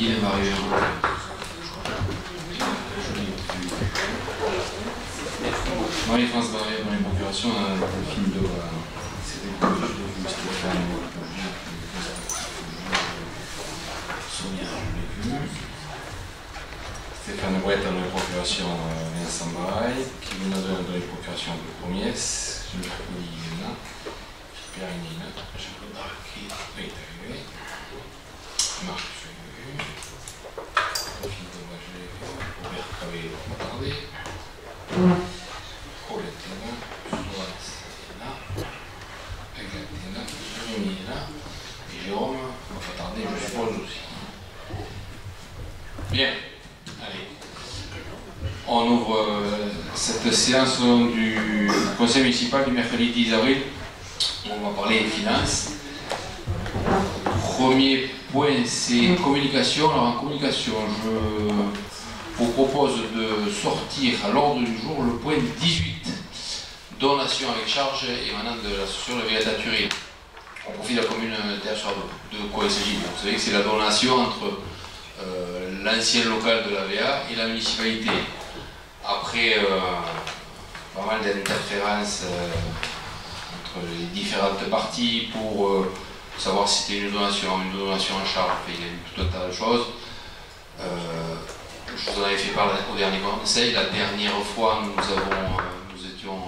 il va arriver. Marie-France Barré, dans les procurations, le film de Sonia, je l'ai vu. Stéphane Bouette dans les procurations, Vincent Barré, Kevin Adon dans les procurations de Promiès, Jean-Pierre Colli, il est là, Pierre Inine, Jean-Claude Darquet, il est arrivé, Marc Feuillu, Philippe Dommagé, Robert Cavé, on va parler. Paulette est là, Florence est là, Agathe est là, Jérémy est là, et Jérôme, on va pas tarder, je suppose aussi. Bien, allez. On ouvre cette séance du conseil municipal du mercredi 10 avril. On va parler finances. Premier point, c'est communication. Alors en communication, je vous propose de sortir à l'ordre du jour le point 18, donation avec charge émanant de l'association de la Villa Turine. On profite de la commune de quoi il s'agit. Vous savez que c'est la donation entre l'ancien local de la VA et la municipalité. Après pas mal d'interférences entre les différentes parties pour savoir si c'était une donation en charge, il y a eu tout un tas de choses. Je vous en avais fait part au dernier conseil. La dernière fois, nous étions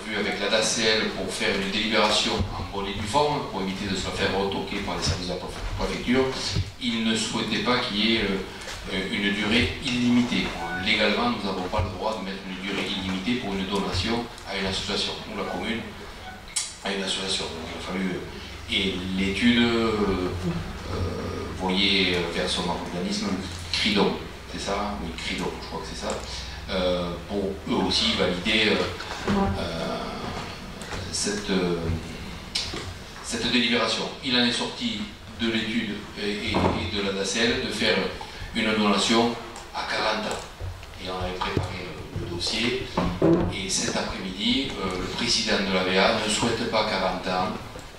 vus avec la DACL pour faire une délibération en bonne et due forme, pour éviter de se faire retoquer par les services de la préfecture. Ils ne souhaitaient pas qu'il y ait une durée illimitée. Légalement, nous n'avons pas le droit de mettre une durée illimitée pour une donation à une association, ou la commune à une association. Donc il a fallu. Et l'étude, voyez vers son organisme, CRIDOM. C'est ça? Oui, CRIDOM, je crois que c'est ça. Pour eux aussi valider cette délibération. Il en est sorti de l'étude et de la DACL de faire une donation à 40 ans. Et on avait préparé le dossier. Et cet après-midi, le président de la VA ne souhaite pas 40 ans,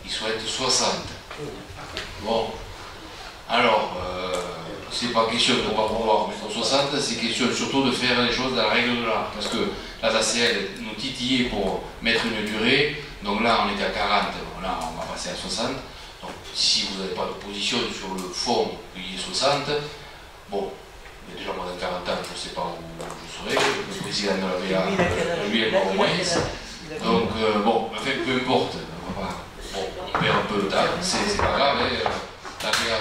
il souhaite 60. Bon, alors, c'est pas question de ne pas vouloir mettre 60, c'est question surtout de faire les choses dans la règle de l'art. Parce que la DACL nous titillait pour mettre une durée, donc là on était à 40, bon, là on va passer à 60. Donc si vous n'avez pas de position sur le fond, il y ait 60, bon, mais déjà moi dans 40 ans, je ne sais pas où je serai, le président de la VA, lui elle va au moins. Donc bon, enfin, peu importe, on perd un peu de temps, c'est pas grave. La VA,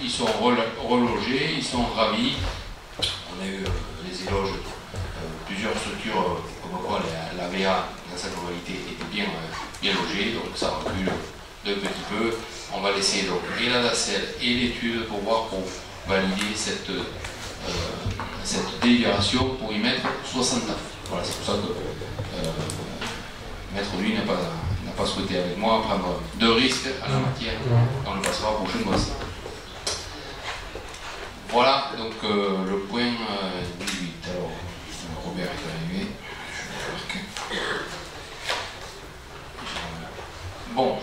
ils sont relogés, ils sont ravis. On a eu les éloges de plusieurs structures, comme quoi la VA, dans sa globalité, était bien logée, donc ça recule d'un petit peu. On va laisser donc et la DACL et l'étude pour voir, pour valider cette délibération pour y mettre 60 ans. Voilà, c'est pour ça que Maître lui n'a pas souhaité avec moi prendre de risques à la matière. On le passera au prochain mois. Voilà donc le point 18. Alors, Robert est arrivé. Bon.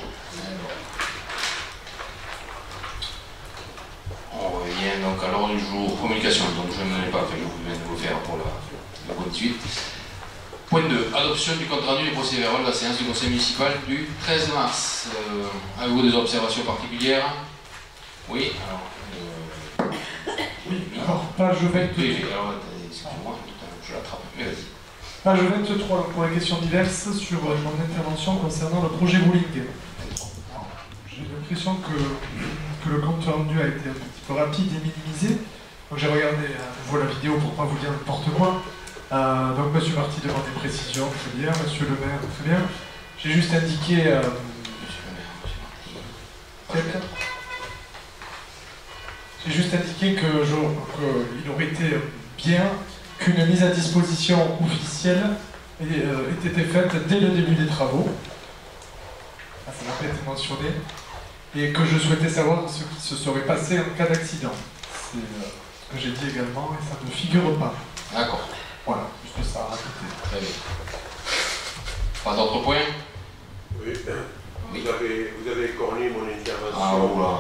On revient donc à l'ordre du jour communication. Donc je ne l'ai pas fait, je viens de vous faire pour le point 18. Point 2. Adoption du compte rendu des procès-verbaux de la séance du conseil municipal du 13 mars. Avez-vous des observations particulières? Oui. Alors, alors page 22. Excusez-moi, je l'attrape. Mais vas-y. Page 23, pour les questions diverses sur mon intervention concernant le projet bowling. J'ai l'impression que le compte rendu a été un petit peu rapide et minimisé. Donc j'ai regardé à nouveau la vidéo pour ne pas vous dire n'importe quoi. Donc M. Marty demande des précisions, très bien. Monsieur le maire, très bien. J'ai juste indiqué... J'ai juste indiqué qu'il aurait été bien qu'une mise à disposition officielle ait été faite dès le début des travaux. Ça n'a pas été mentionné. Et que je souhaitais savoir ce qui se serait passé en cas d'accident. C'est ce que j'ai dit également et ça ne figure pas. D'accord. Voilà, juste ça à rajouter. Très bien. Pas d'autres points? Oui. Vous avez écorné mon intervention. Ah, oula.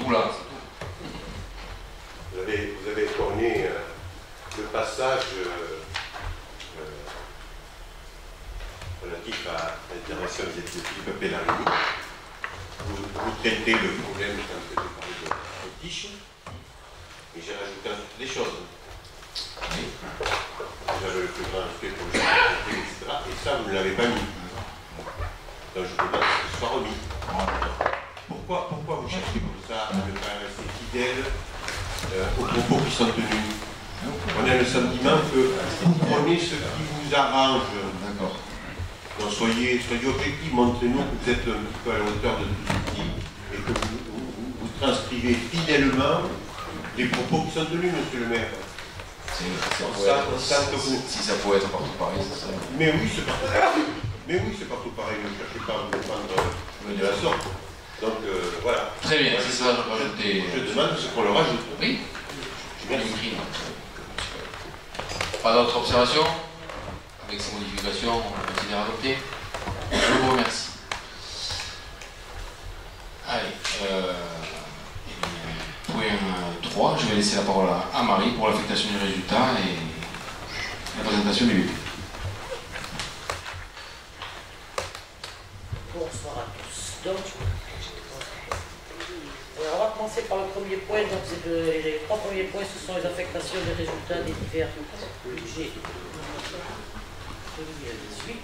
tout là. Vous avez tourné le passage relatif à l'intervention des Philippe Pellarini. Vous traitez le problème quand vous avez parlé de tiche, et j'ai rajouté toutes les choses. Oui. J'avais le plus grand respect pour le jeu, etc. Et ça, vous ne l'avez pas mis. Donc je ne peux pas que ce soit remis. Pourquoi vous cherchez comme ça à ne pas rester fidèle aux propos qui sont tenus? On a le sentiment que vous prenez ce qui vous arrange. D'accord. Donc soyez objectifs, montrez-nous que vous êtes un petit peu à la hauteur de tout et que vous transcrivez fidèlement les propos qui sont tenus, monsieur le maire. Si ça pouvait être partout pareil, c'est ça. Mais oui, c'est partout pareil. Mais oui, c'est partout pareil. Ne cherchez pas à vous défendre de la sorte. Donc voilà. Très bien, c'est ça, rajouter. Je demande ce qu'on le rajoute. Oui, j'ai bien écrit. Pas d'autres observations? Avec ces modifications, on considère adopté. Je vous remercie. Allez, point 3, je vais laisser la parole à Marie pour l'affectation du résultat et la présentation du budget. Bonsoir à tous. Donc, on va commencer par le premier point. Donc, les trois premiers points, ce sont les affectations des résultats des divers budgets 2018.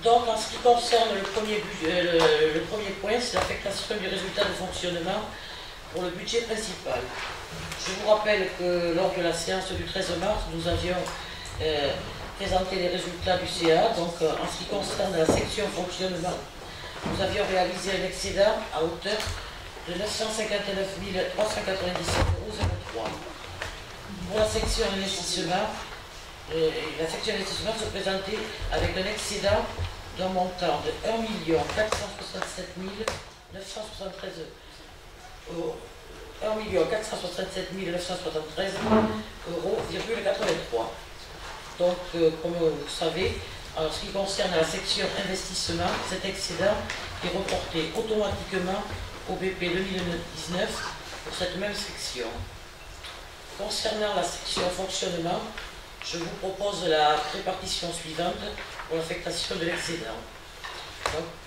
Donc, en ce qui concerne le premier point, c'est l'affectation du résultat de fonctionnement pour le budget principal. Je vous rappelle que lors de la séance du 13 mars, nous avions présenté les résultats du CA. Donc, en ce qui concerne la section fonctionnement, nous avions réalisé un excédent à hauteur de 959 397,03 €. Pour la section investissement, se présentait avec un excédent d'un montant de 1 467 973 €. 1 467 973,83 €. Donc, comme vous savez, en ce qui concerne la section investissement, cet excédent est reporté automatiquement au BP 2019 pour cette même section. Concernant la section fonctionnement, je vous propose la répartition suivante pour l'affectation de l'excédent.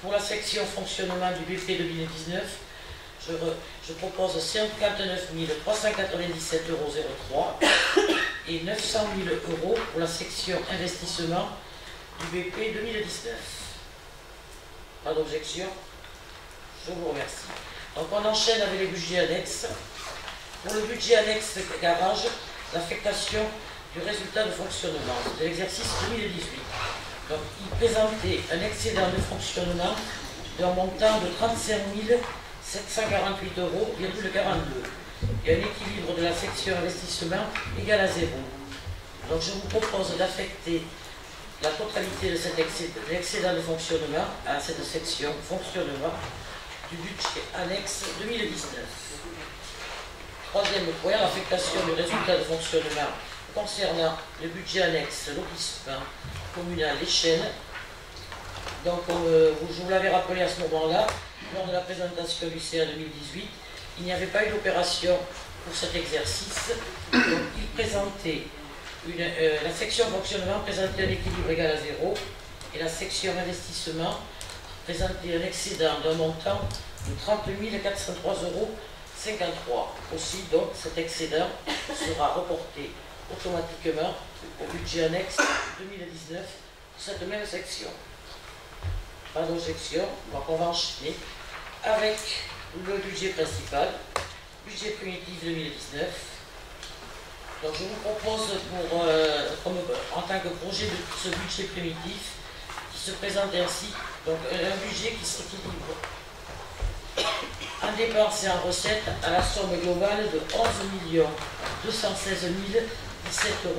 Pour la section fonctionnement du BP 2019, je propose 59 397,03 € et 900 000 € pour la section investissement du BP 2019. Pas d'objection? Je vous remercie. Donc on enchaîne avec les budgets annexes. Pour le budget annexe garage, l'affectation du résultat de fonctionnement de l'exercice 2018. Donc il présentait un excédent de fonctionnement d'un montant de 35 748,42 € et un équilibre de la section investissement égal à 0. Donc je vous propose d'affecter la totalité de cet excédent de fonctionnement à cette section fonctionnement du budget annexe 2019. Troisième point, l'affectation du résultat de fonctionnement concernant le budget annexe lotissement communal Les Chênes. Donc, je vous l'avais rappelé à ce moment-là, lors de la présentation du CA 2018, il n'y avait pas eu d'opération pour cet exercice. Donc, il présentait la section fonctionnement présentait un équilibre égal à 0 et la section investissement présentait un excédent d'un montant de 30 403,53 €. Aussi, donc, cet excédent sera reporté automatiquement au budget annexe 2019 pour cette même section. Pas d'objection, donc on va enchaîner avec le budget principal, budget primitif 2019. Donc je vous propose en tant que projet de ce budget primitif qui se présente ainsi, donc un budget qui s'équilibre en dépenses et en recettes à la somme globale de 11 216 017,12 €.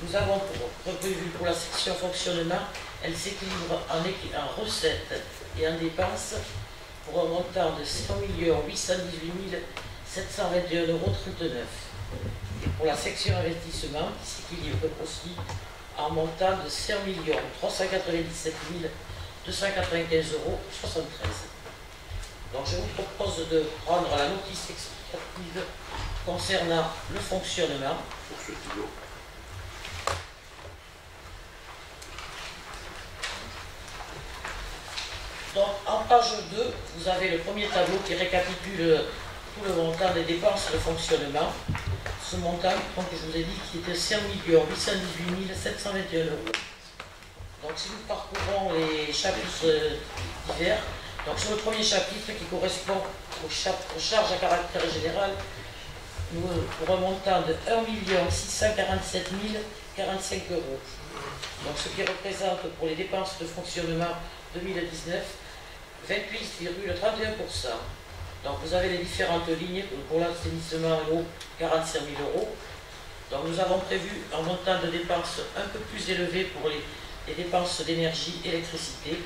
Nous avons prévu pour la section fonctionnement, elle s'équilibre en recettes et en dépenses pour un montant de 100 818 721,39 €. Et pour la section investissement, qui s'équilibre aussi en montant de 5 397 295,73 €. Donc je vous propose de prendre la notice explicative concernant le fonctionnement. Pour ce stylo. Donc en page 2, vous avez le premier tableau qui récapitule tout le montant des dépenses de fonctionnement. Ce montant, donc, je vous ai dit, qui était 5 818 721 €. Donc si nous parcourons les chapitres divers, donc sur le premier chapitre qui correspond aux charges à caractère général, nous pour un montant de 1 647 045 €. Donc ce qui représente pour les dépenses de fonctionnement 2019 28,31%. Donc vous avez les différentes lignes pour l'assainissement et l'eau, 45 000 €. Donc nous avons prévu un montant de dépenses un peu plus élevé pour les dépenses d'énergie, électricité,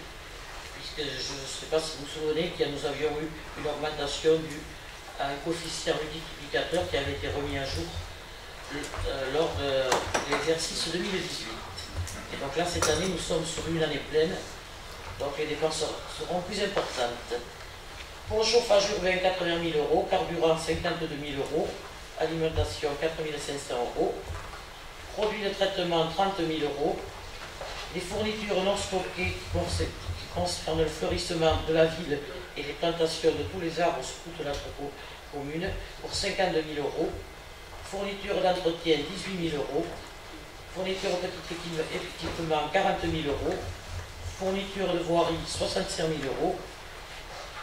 puisque je ne sais pas si vous vous souvenez que nous avions eu une augmentation due à un coefficient multiplicateur qui avait été remis à jour lors de l'exercice 2018. Et donc là, cette année, nous sommes sur une année pleine, donc les dépenses seront plus importantes. Pour le chauffage urbain, 80 000 €, carburant, 52 000 €, alimentation, 4 500 €, produits de traitement, 30 000 €, les fournitures non stockées qui concernent le fleurissement de la ville et les plantations de tous les arbres sur toute notre commune, pour 52 000 €, fournitures d'entretien, 18 000 €, fournitures au petit équipement, 40 000 €, fournitures de voirie, 65 000 €,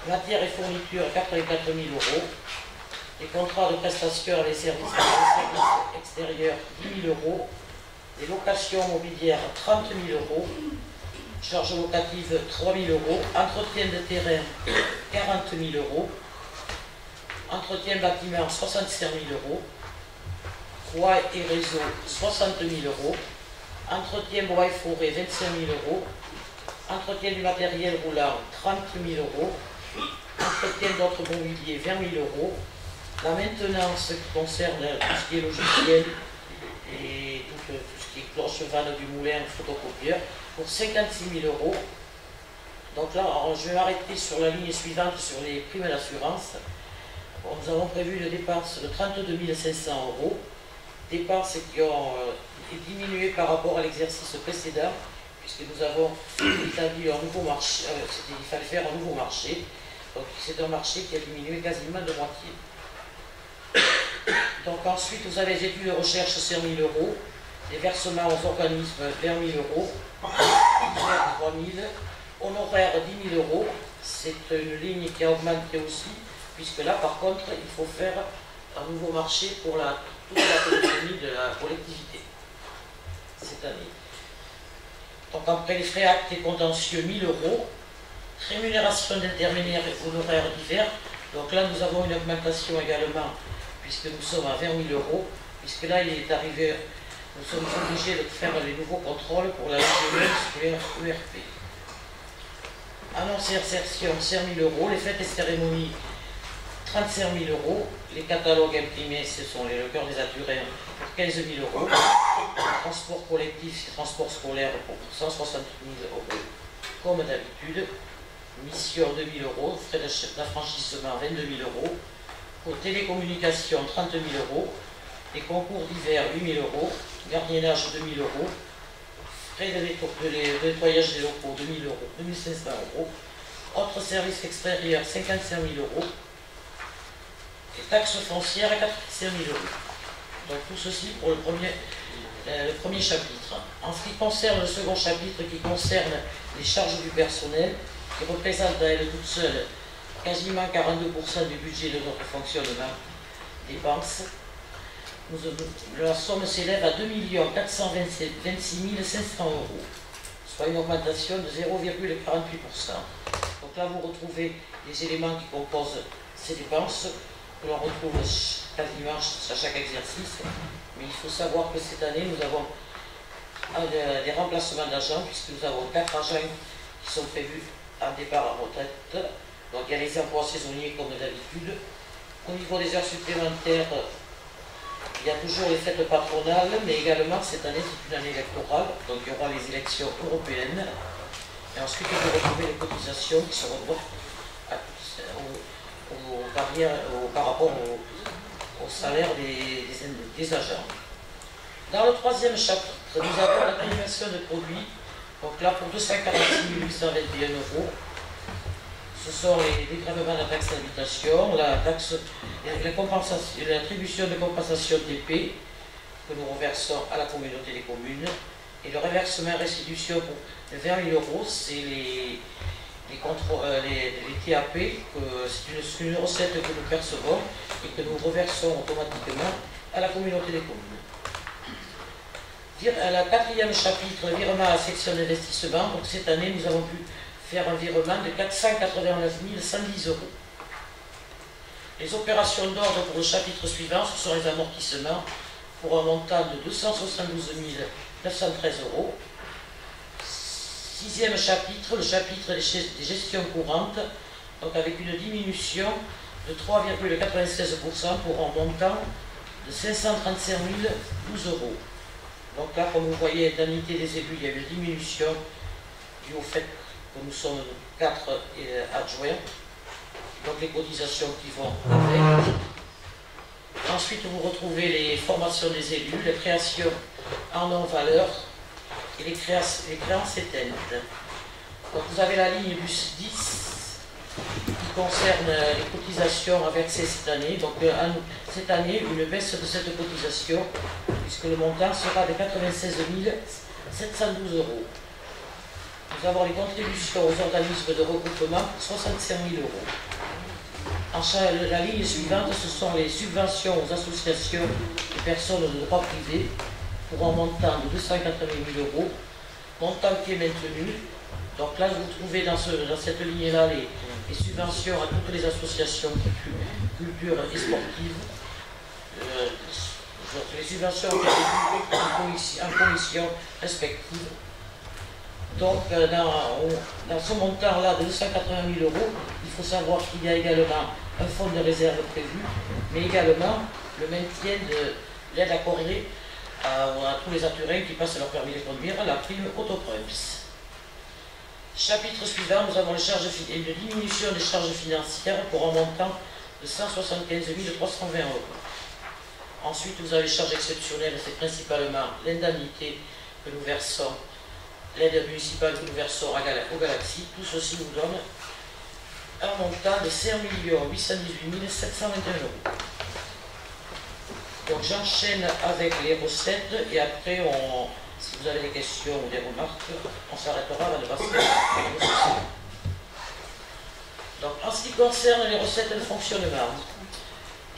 matières et fournitures, 84 000 €, les contrats de prestation et les services extérieurs, 10 000 €, les locations mobilières, 30 000 €, charges locatives, 3 000 €, entretien de terrain, 40 000 €, entretien bâtiment, 65 000 €, toit et réseau, 60 000 €, entretien bois et forêt, 25 000 €, entretien du matériel roulant, 30 000 €, entretien d'autres mobiliers, 20 000 €, la maintenance qui concerne tout ce qui est logiciel et tout ce qui est cloche, vanne du moulin, photocopieur, pour 56 000 €. Donc là, je vais m'arrêter sur la ligne suivante, sur les primes d'assurance. Bon, nous avons prévu une dépense de 32 500 €, dépenses qui ont été diminuées par rapport à l'exercice précédent, puisque nous avons établi un nouveau marché, il fallait faire un nouveau marché. Donc c'est un marché qui a diminué quasiment de moitié. Donc ensuite, vous avez les études de recherche, 5 000 €, les versements aux organismes, 20 000 €, 3 000 €, honoraires, 10 000 €. C'est une ligne qui a augmenté aussi, puisque là, par contre, il faut faire un nouveau marché pour toute la téléphonie de la collectivité cette année. Donc après les frais actes et contentieux, 1 000 €, rémunération d'intermédiaires et honoraires divers. Donc là, nous avons une augmentation également, puisque nous sommes à 20 000 €, puisque là, il est arrivé, nous sommes obligés de faire les nouveaux contrôles pour la scolaire ERP. Annonce et insertion, 5 000 €, les fêtes et cérémonies, 35 000 €, les catalogues imprimés, ce sont le cœur des Aturins, pour 15 000 €, transport collectif et transport scolaire pour 160 000 €, comme d'habitude, mission 2 000 €, frais d'affranchissement 22 000 €, pour télécommunications 30 000 €, les concours d'hiver 8 000 €, gardiennage 2 000 €, frais de nettoyage des locaux 2 000 €, 2 500 €, autres services extérieurs 55 000 €, et taxes foncières à 45 000 €. Donc tout ceci pour le premier chapitre. En ce qui concerne le second chapitre qui concerne les charges du personnel, qui représente à elle toute seule quasiment 42% du budget de notre fonctionnement, dépenses, la somme s'élève à 2 426 500 €, soit une augmentation de 0,48%. Donc là, vous retrouvez les éléments qui composent ces dépenses, que l'on retrouve quasiment à chaque exercice. Mais il faut savoir que cette année, nous avons des remplacements d'agents, puisque nous avons 4 agents qui sont prévus en départ à retraite. Donc il y a les emplois saisonniers comme d'habitude. Au niveau des heures supplémentaires, Il y a toujours les fêtes patronales, mais également cette année c'est une année électorale, donc il y aura les élections européennes. Et ensuite vous retrouvez les cotisations qui sont par rapport au salaire des agents. Dans le troisième chapitre, nous avons la conversion de produits. Donc là, pour 246 821 €, ce sont les dégrèvements de la taxe d'habitation, l'attribution de compensation TP que nous reversons à la communauté des communes, et le reversement restitution pour 20 000 €, c'est les TAP, c'est une recette que nous percevons et que nous reversons automatiquement à la communauté des communes. Le quatrième chapitre, virement à la section d'investissement. Donc cette année, nous avons pu faire un virement de 489 110 €. Les opérations d'ordre pour le chapitre suivant, ce sont les amortissements pour un montant de 272 913 €. Sixième chapitre, le chapitre des gestions courantes, donc avec une diminution de 3,96% pour un montant de 535 012 €. Donc là, comme vous voyez, indemnité des élus, il y a une diminution due au fait que nous sommes 4 adjoints. Donc les cotisations qui vont avec. Ensuite, vous retrouvez les formations des élus, les créations en non-valeur et les créances éteintes. Donc vous avez la ligne bus 10 qui concerne les cotisations à verser cette année. Donc cette année, une baisse de cette cotisation, puisque le montant sera de 96 712 €. Nous avons les contributions aux organismes de regroupement pour 65 000 €. La ligne suivante, ce sont les subventions aux associations de personnes de droit privé pour un montant de 280 000 €, montant qui est maintenu. Donc là, vous trouvez dans cette ligne-là les subventions à toutes les associations culture et sportives. Les subventions ont été en commission respective. Donc dans ce montant-là de 280 000 €, il faut savoir qu'il y a également un fonds de réserve prévu, mais également le maintien de l'aide accordée à tous les Aturins qui passent leur permis de conduire, la prime Autoprums. Chapitre suivant, nous avons une diminution des charges financières pour un montant de 175 320 €. Ensuite, vous avez les charges exceptionnelles, c'est principalement l'indemnité que nous versons, l'aide municipale que nous versons au Galaxy. Tout ceci nous donne un montant de 5 818 721 €. Donc j'enchaîne avec les recettes et après, si vous avez des questions ou des remarques, on s'arrêtera avant de passer aux recettes. Donc en ce qui concerne les recettes de fonctionnement,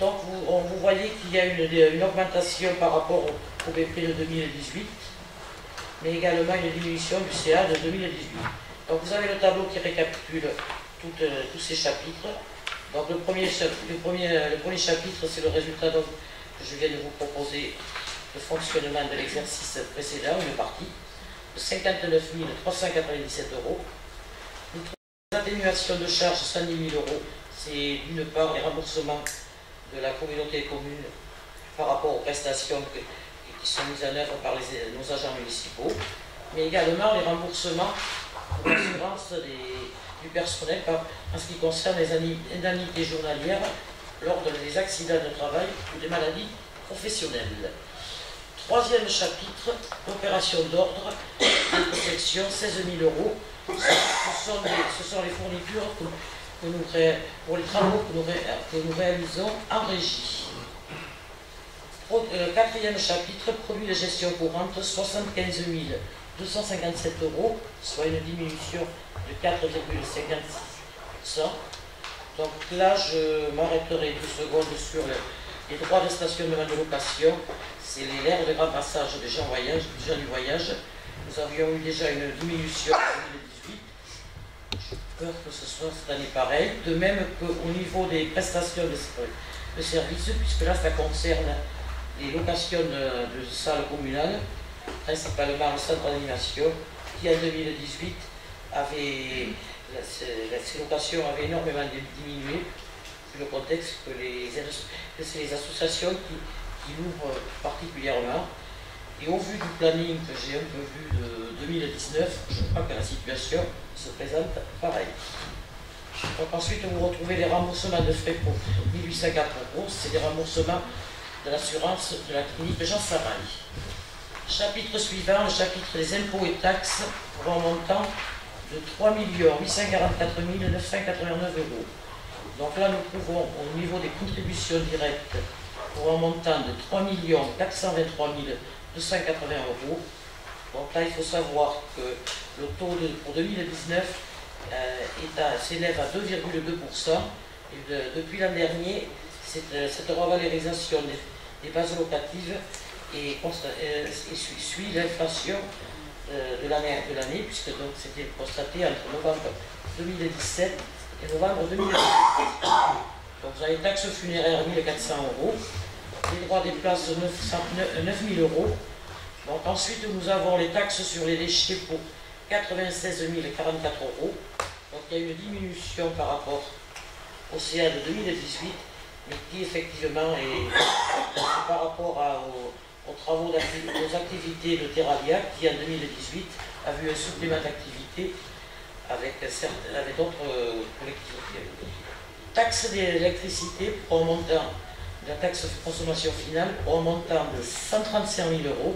donc vous voyez qu'il y a une augmentation par rapport au BP de 2018, mais également une diminution du CA de 2018. Donc vous avez le tableau qui récapitule tous ces chapitres. Donc le premier chapitre, c'est le résultat donc, que je viens de vous proposer, le fonctionnement de l'exercice précédent, une partie, de 59 397 €. Nous trouvons les atténuations de charges 110 000 €, c'est d'une part les remboursements de la communauté des communes par rapport aux prestations qui sont mises en œuvre par nos agents municipaux, mais également les remboursements pour l'assurance du personnel en ce qui concerne les indemnités journalières lors des accidents de travail ou des maladies professionnelles. Troisième chapitre, opération d'ordre, protection, 16 000 €. Ce sont les fournitures pour les travaux que nous réalisons en régie. Quatrième chapitre, produits de gestion courante, 75 257 €, soit une diminution de 4,56%. Donc là, je m'arrêterai 2 secondes sur les droits de stationnement de location. C'est l'aire de grand passage des gens du voyage. Nous avions eu déjà une diminution en 2018. J'ai peur que ce soit cette année pareil. De même qu'au niveau des prestations de services, puisque là, ça concerne les locations de salles communales, principalement le centre d'animation, qui en 2018 ces locations avaient énormément diminué, vu le contexte que c'est les associations qui l'ouvre particulièrement. Et au vu du planning que j'ai un peu vu de 2019, je crois que la situation se présente pareil. Donc ensuite, vous retrouvez les remboursements de frais pour 1804 €. C'est des remboursements de l'assurance de la clinique Jean Saraï. Chapitre suivant, le chapitre des impôts et taxes pour un montant de 3 844 989 €. Donc là, nous trouvons au niveau des contributions directes pour un montant de 3 423 280 €. Donc là, il faut savoir que le taux pour 2019 s'élève à 2,2%. Et depuis l'an dernier, cette revalorisation des bases locatives suit l'inflation de l'année, puisque c'était constaté entre novembre 2017 et novembre 2018. Donc vous avez taxes funéraires 1400 €, les droits des places 9 000 €. Donc ensuite nous avons les taxes sur les déchets pour 96 044 €. Donc il y a une diminution par rapport au CA de 2018, mais qui effectivement est par rapport aux travaux aux activités de Terralia, qui en 2018 a vu un supplément d'activité avec d'autres collectivités. Taxe d'électricité pour un montant de la taxe de consommation finale pour un montant de 135 000 €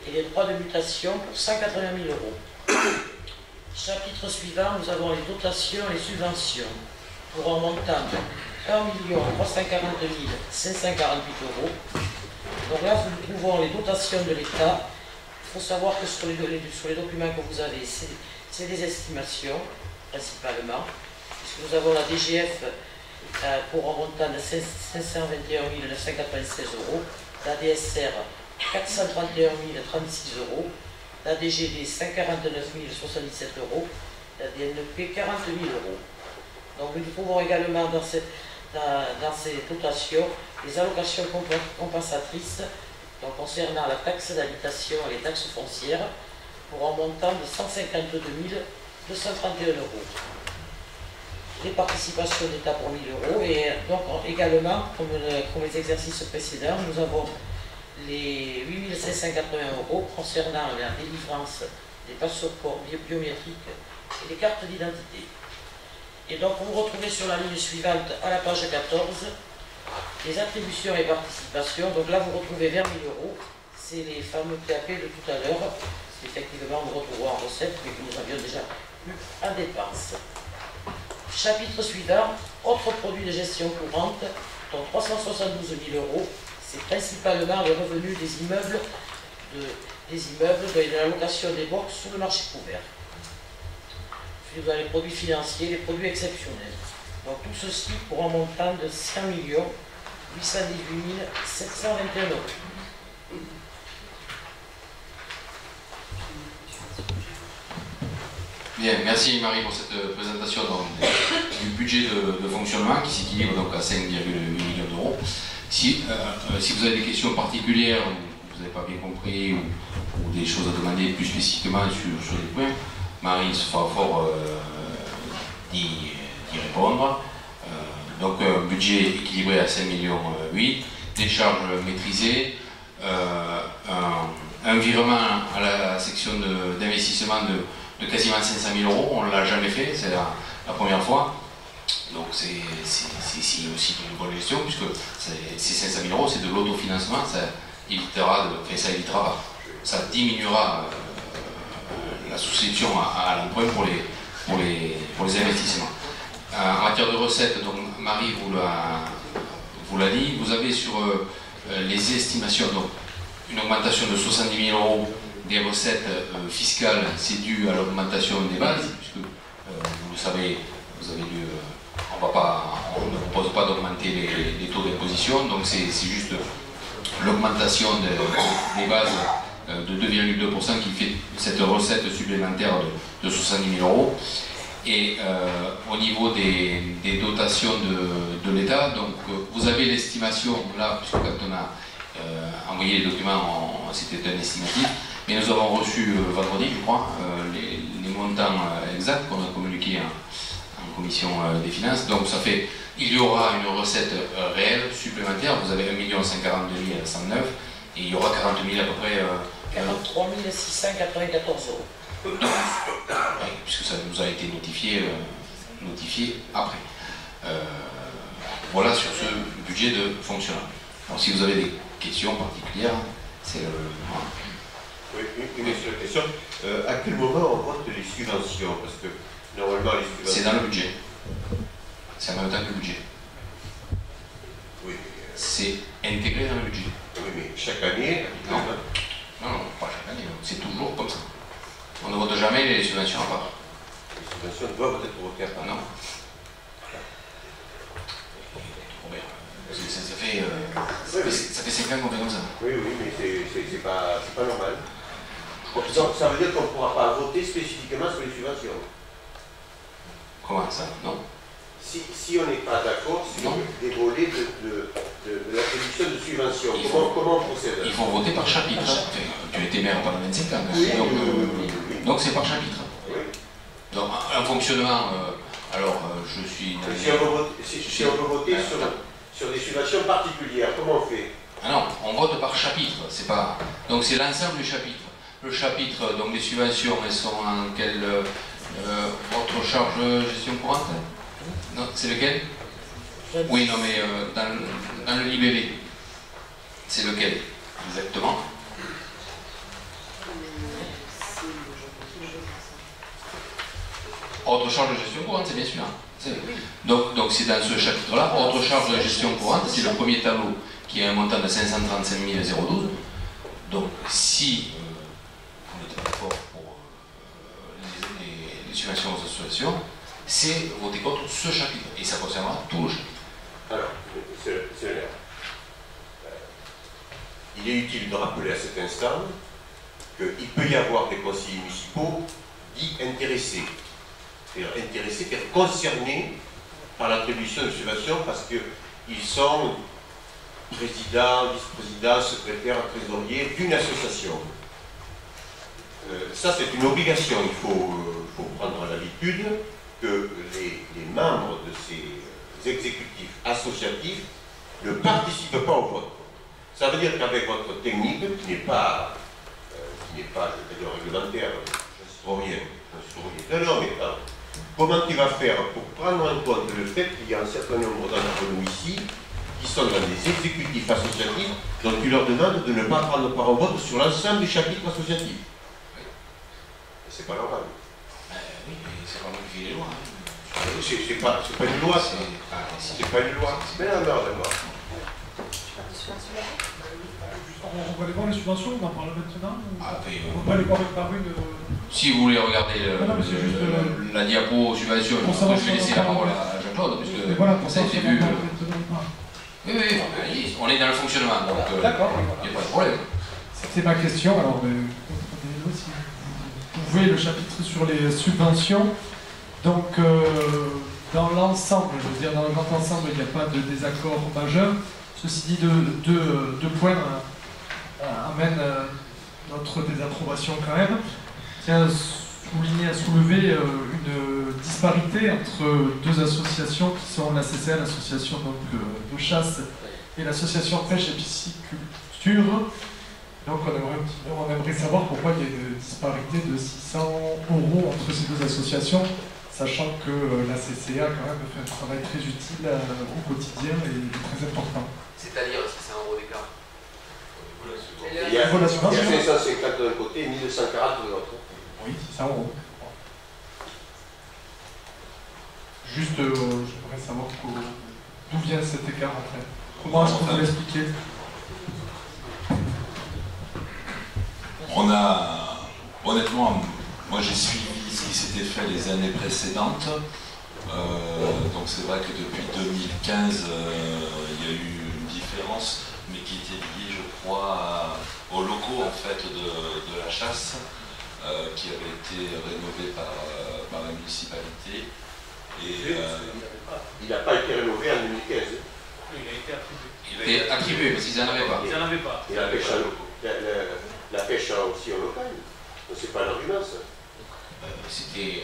et les droits de mutation pour 180 000 €. Chapitre suivant, nous avons les dotations et les subventions pour un montant de 1 342 548 €. Donc là, nous trouvons les dotations de l'État. Il faut savoir que sur les documents que vous avez, c'est des estimations, principalement, puisque nous avons la DGF pour un montant de 521 996 €, la DSR 431 036 €, la DGD 149 077 €, la DNP 40 000 €. Donc nous trouvons également dans ces dotations les allocations compensatrices donc concernant la taxe d'habitation et les taxes foncières pour un montant de 152 231 €. Les participations d'État pour 1 000 € et donc également, comme les exercices précédents, nous avons les 8 580 € concernant la délivrance des passeports biométriques et des cartes d'identité. Et donc vous retrouvez sur la ligne suivante à la page 14 les attributions et participations. Donc là vous retrouvez 20 000 €, c'est les fameux PAP de tout à l'heure. Effectivement nous retrouvons en recette mais que nous avions déjà eu en dépenses. Chapitre suivant, autres produits de gestion courante, dont 372 000 €. C'est principalement les revenus des immeubles, de la location des box sur le marché couvert. Puis vous avez les produits financiers, les produits exceptionnels. Donc tout ceci pour un montant de 5 818 721 €. Bien, merci Marie pour cette présentation du budget de fonctionnement qui s'équilibre donc à 5,8 millions d'euros. Si vous avez des questions particulières, ou vous n'avez pas bien compris, ou des choses à demander plus spécifiquement sur des points, Marie se fera fort d'y répondre. Donc un budget équilibré à 5,8 millions, des charges maîtrisées, un virement à la section d'investissement de quasiment 500 000 €, on ne l'a jamais fait, c'est la première fois. Donc c'est aussi une bonne gestion, puisque ces 500 000 €, c'est de l'autofinancement, ça diminuera la souscription à l'emprunt pour les investissements. En matière de recettes, donc Marie vous l'a dit, vous avez sur les estimations donc, une augmentation de 70 000 € des recettes fiscales, c'est dû à l'augmentation des bases, puisque vous le savez, vous avez dû, on ne propose pas d'augmenter les taux d'imposition, donc c'est juste l'augmentation des bases de 2,2% qui fait cette recette supplémentaire de 70 000 €. Et au niveau des dotations de l'État, donc vous avez l'estimation, là, puisque quand on a envoyé les documents, c'était un estimatif, mais nous avons reçu vendredi, je crois, les montants exacts qu'on a communiqués en commission des finances. Donc ça fait, il y aura une recette réelle supplémentaire. Vous avez 1 142 109 et il y aura 40 000 à peu près. 43 694 euros. Oui, puisque ça nous a été notifié après. Voilà sur ce budget de fonctionnement. Alors, si vous avez des questions particulières, c'est le... Oui, une seule question. À quel moment on vote les subventions? Parce que normalement les subventions... C'est dans le budget. C'est en même temps que le budget. Oui. C'est intégré dans le budget. Oui, mais chaque année... Non, non, pas chaque année. C'est toujours comme ça. On ne vote jamais les subventions à part. Les subventions doivent être votées à part. Non. Ça fait 5 ans qu'on fait comme ça. Oui, oui, mais c'est pas normal. Donc ça veut dire qu'on ne pourra pas voter spécifiquement sur les subventions. Comment ça? Non. Si on n'est pas d'accord sur des volets de l'attribution de subventions, comment on procède? Il faut voter par chapitre. Enfin, tu as été maire pendant 25 ans. Oui, donc c'est par chapitre. Oui. Donc un fonctionnement, alors je suis... Si on veut voter sur des subventions particulières, comment on fait? Ah non, on vote par chapitre, c'est pas... Donc c'est l'ensemble du chapitre. Le chapitre, donc les subventions, elles sont en quelle... autre charge gestion courante? Non, c'est lequel? Oui, non mais dans le libellé. C'est lequel? Exactement. Autre charge de gestion courante, c'est bien sûr. Donc c'est dans ce chapitre-là. Autre charge de gestion courante, c'est le premier tableau qui a un montant de 535 012. Donc si on est d'accord pour les subventions aux associations, c'est voter contre ce chapitre. Et ça concernera tout le chapitre. Alors, c'est l'air. Il est utile de rappeler à cet instant qu'il peut y avoir des conseillers municipaux dits intéressés. C'est-à-dire intéressés, c'est-à-dire concernés par l'attribution de subventions parce qu'ils sont présidents, vice-présidents, secrétaires, trésoriers d'une association. Ça, c'est une obligation. Il faut prendre l'habitude que les membres de ces exécutifs associatifs ne participent pas au vote. Ça veut dire qu'avec votre technique, qui n'est pas, je vais dire, réglementaire, je ne sais rien. Non, mais comment tu vas faire pour prendre en compte le fait qu'il y a un certain nombre d'entre nous ici qui sont dans des exécutifs associatifs dont tu leur demandes de ne pas prendre part au vote sur l'ensemble du chapitre associatif? C'est pas normal. Oui, mais c'est pas moi qui fais les lois. C'est pas une loi, c'est pas une loi. Mais non, d'accord. On va aller voir les subventions, on en parle maintenant. On va aller voir une par une. Si vous voulez regarder la diapo subvention, je vais laisser la parole à Jean-Claude, puisque voilà, ça a été vu. Oui, on est dans le fonctionnement, donc il n'y a pas de problème. C'est ma question, alors si vous pouvez le chapitre sur les subventions. Donc dans l'ensemble, je veux dire dans le grand ensemble, il n'y a pas de désaccord majeur. Ceci dit, deux points amènent notre désapprobation quand même. Tiens à soulever une disparité entre deux associations qui sont l'ACCA, l'association de chasse, et l'association pêche et pisciculture. Donc on aimerait savoir pourquoi il y a une disparité de 600 € entre ces deux associations, sachant que l'ACCA quand même fait un travail très utile au quotidien et très important. C'est-à-dire 600 € d'écart. Il y a 550 d'un côté et 1240 de l'autre. Oui, 600 €. Juste, j'aimerais savoir d'où vient cet écart en fait. Comment est-ce qu'on peut l'expliquer? On a, honnêtement, moi j'ai suivi ce qui s'était fait les années précédentes. Donc c'est vrai que depuis 2015, il y a eu une différence, mais qui était liée, je crois, aux locaux en fait de la chasse, qui avaient été rénovés par la municipalité. Et, il n'a pas été rénové en 2015. Il a été attribué. Il a été attribué parce qu'ils n'en avaient pas. Ils n'en avaient pas. Et la pêche aussi en local. C'est pas un argument ça. C'était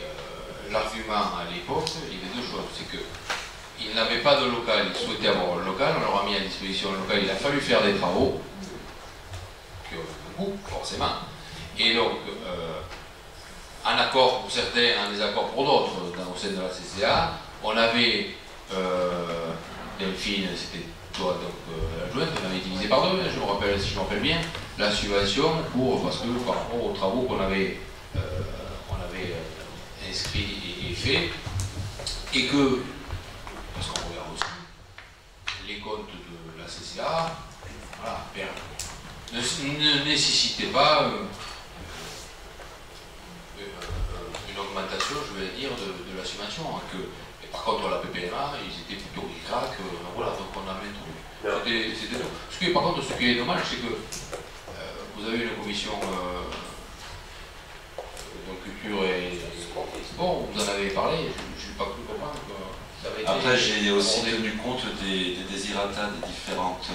l'argument à l'époque, il y avait deux choses. C'est qu'ils n'avaient pas de local, ils souhaitaient avoir un local, on leur a mis à disposition un local, il a fallu faire des travaux, qui ont un coût, forcément. Et donc, en accord pour certains, en désaccord pour d'autres, au sein de la CCA, on avait, Delphine, c'était toi, donc l'adjointe, on avait divisé par deux, je me rappelle, si je me rappelle bien, la subvention parce que par rapport aux travaux qu'on avait, inscrits et faits, et que, parce qu'on regarde aussi, les comptes de la CCA, voilà, ne nécessitaient pas une augmentation, je vais dire, de la subvention. Et par contre, la PPMA, ils étaient plutôt ric-rac, voilà, donc on a maintenu. C'était tout. Par contre, ce qui est dommage, c'est que vous avez une commission de culture et sport, vous en avez parlé, je n'ai pas cru comprendre que ça avait été... Après, j'ai aussi tenu compte des désirata des différentes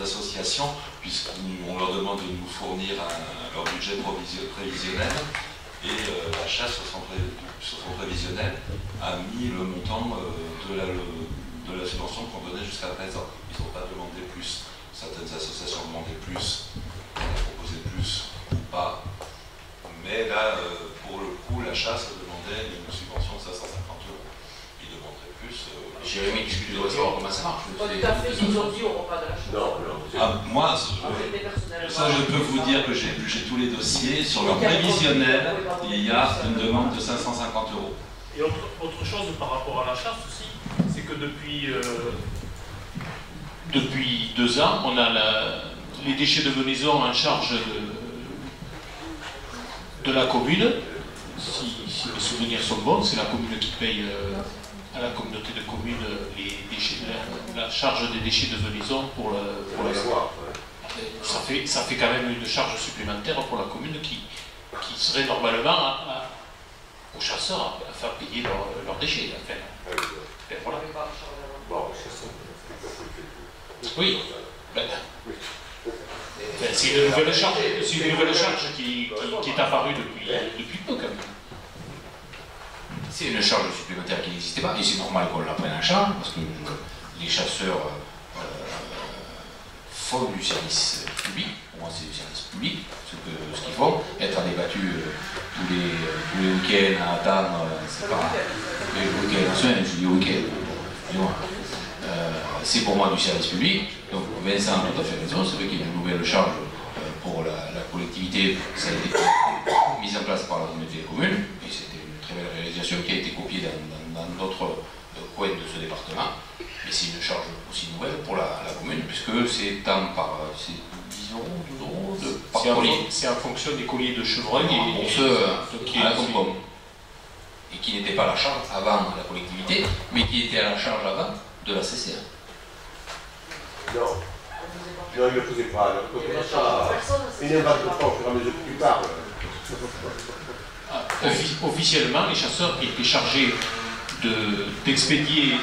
associations, puisqu'on leur demande de nous fournir leur budget prévisionnel, et l'achat sur son prévisionnel a mis le montant de la subvention qu'on donnait jusqu'à présent. Ils n'ont pas demandé plus. Certaines associations demandaient plus, on a proposé plus ou pas. Mais là, pour le coup, l'achat, ça demandait une subvention de 550 €. Ils demanderaient plus. Jérémy discute de savoir comment ça marche. Pas tout à fait, ils ont dit au repas de la chose. Non. Moi, ça, je peux vous dire que j'ai épluché tous les dossiers. Sur leur prévisionnel, il y a une demande de 550 €. Et autre chose par rapport à la chasse aussi, c'est que depuis 2 ans, on a les déchets de venaison en charge de la commune. Si mes souvenirs sont bons, c'est la commune qui paye à la communauté de communes la charge des déchets de venaison pour la ça fait quand même une charge supplémentaire pour la commune qui serait normalement aux chasseurs à faire payer leurs déchets. Enfin, voilà. Oui. C'est une nouvelle charge qui est apparue depuis peu quand même. C'est une charge supplémentaire qui n'existait pas, et c'est normal qu'on la prenne en charge, parce que les chasseurs font du service public. Pour moi, c'est du service public, ce qu'ils font. Être débattu tous les week-ends à attendre, c'est pas les week-ends en semaine, je dis week-end. C'est pour moi du service public. Donc Vincent a tout à fait raison, c'est vrai qu'il y a une nouvelle charge pour la collectivité. Ça a été mis en place par la communauté des communes, et c'était une très belle réalisation qui a été copiée dans d'autres coins de ce département. Mais c'est une charge aussi nouvelle pour la commune, puisque c'est 10 €, 12 € par collier. C'est en fonction des colliers de chevreuil pour ceux à la Compom. Et qui n'était pas à la charge avant la collectivité, mais qui était à la charge avant de la CCA. Non, il ne le faisait pas. Il n'invente pas au fur et à mesure que tu parles. Officiellement, les chasseurs étaient chargés d'expédier.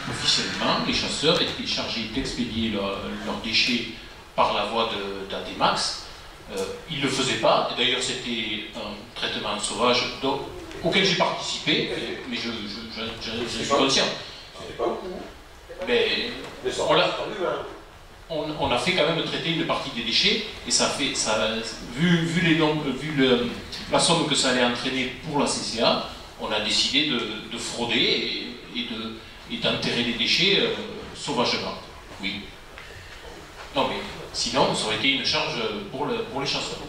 Officiellement, les chasseurs étaient chargés d'expédier leurs déchets par la voie d'Ademax. Ils ne le faisaient pas. D'ailleurs, c'était un traitement sauvage auquel j'ai participé, mais je suis conscient. C'était pas beaucoup. Mais on a fait quand même traiter une partie des déchets, et vu la somme que ça allait entraîner pour la CCA, on a décidé de frauder et d'enterrer les déchets sauvagement. Oui. Non mais sinon ça aurait été une charge pour les chasseurs.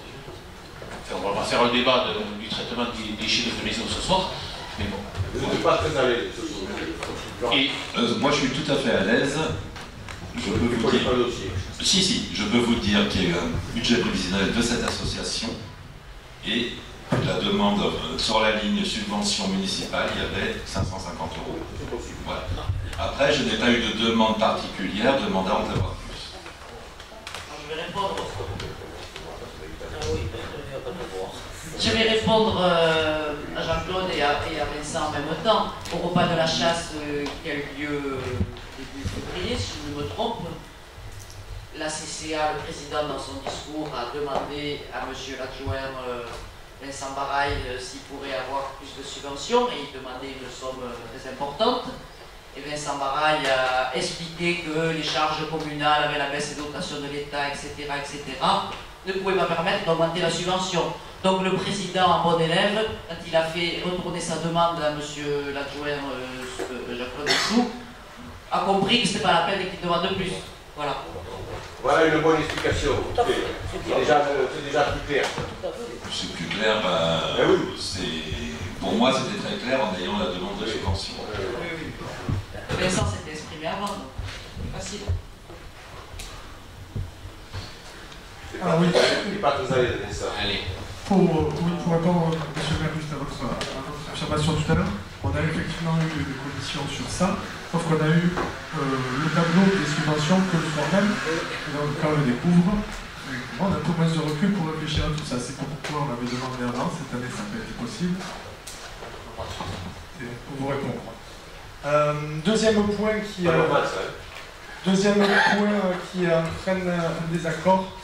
Enfin, on va faire le débat du traitement des déchets de venaison ce soir, mais bon. Vous n'êtes pas très à l'aise. Et moi je suis tout à fait à l'aise. Je peux vous dire. Si, je peux vous dire qu'il y a eu un budget prévisionnel de cette association, et la demande sur la ligne subvention municipale, il y avait 550 €. Voilà. Après, je n'ai pas eu de demande particulière demandant à en avoir plus. Je vais répondre. Je vais répondre à Jean-Claude et à Vincent en même temps. Au repas de la chasse qui a eu lieu début février, si je ne me trompe, la CCA, le président dans son discours, a demandé à monsieur l'adjoint Vincent Baraille s'il pourrait avoir plus de subventions, et il demandait une somme très importante. Et Vincent Baraille a expliqué que les charges communales avec la baisse des dotations de l'État, etc., ne pouvaient pas permettre d'augmenter la subvention. Donc le président, en bon élève, quand il a fait retourner sa demande à M. l'adjoint Jacques-Claude Dessous, a compris que ce n'était pas la peine qu'il demande plus. Voilà. Voilà une bonne explication. C'est déjà plus clair. C'est plus clair, pour moi c'était très clair en ayant la demande de subvention. Vincent s'était exprimé avant, donc facile. Ah oui. Il n'est pas très à l'aise, Vincent. Allez. Pour répondre, M. le maire, juste à votre affirmation tout à l'heure, on a effectivement eu des commissions sur ça, sauf qu'on a eu le tableau des subventions que le soir même, et donc quand on le découvre, on a un peu moins de recul pour réfléchir à tout ça. C'est pourquoi on avait demandé avant, cette année ça n'a pas été possible. Et pour vous répondre. Deuxième point qui entraîne un désaccord,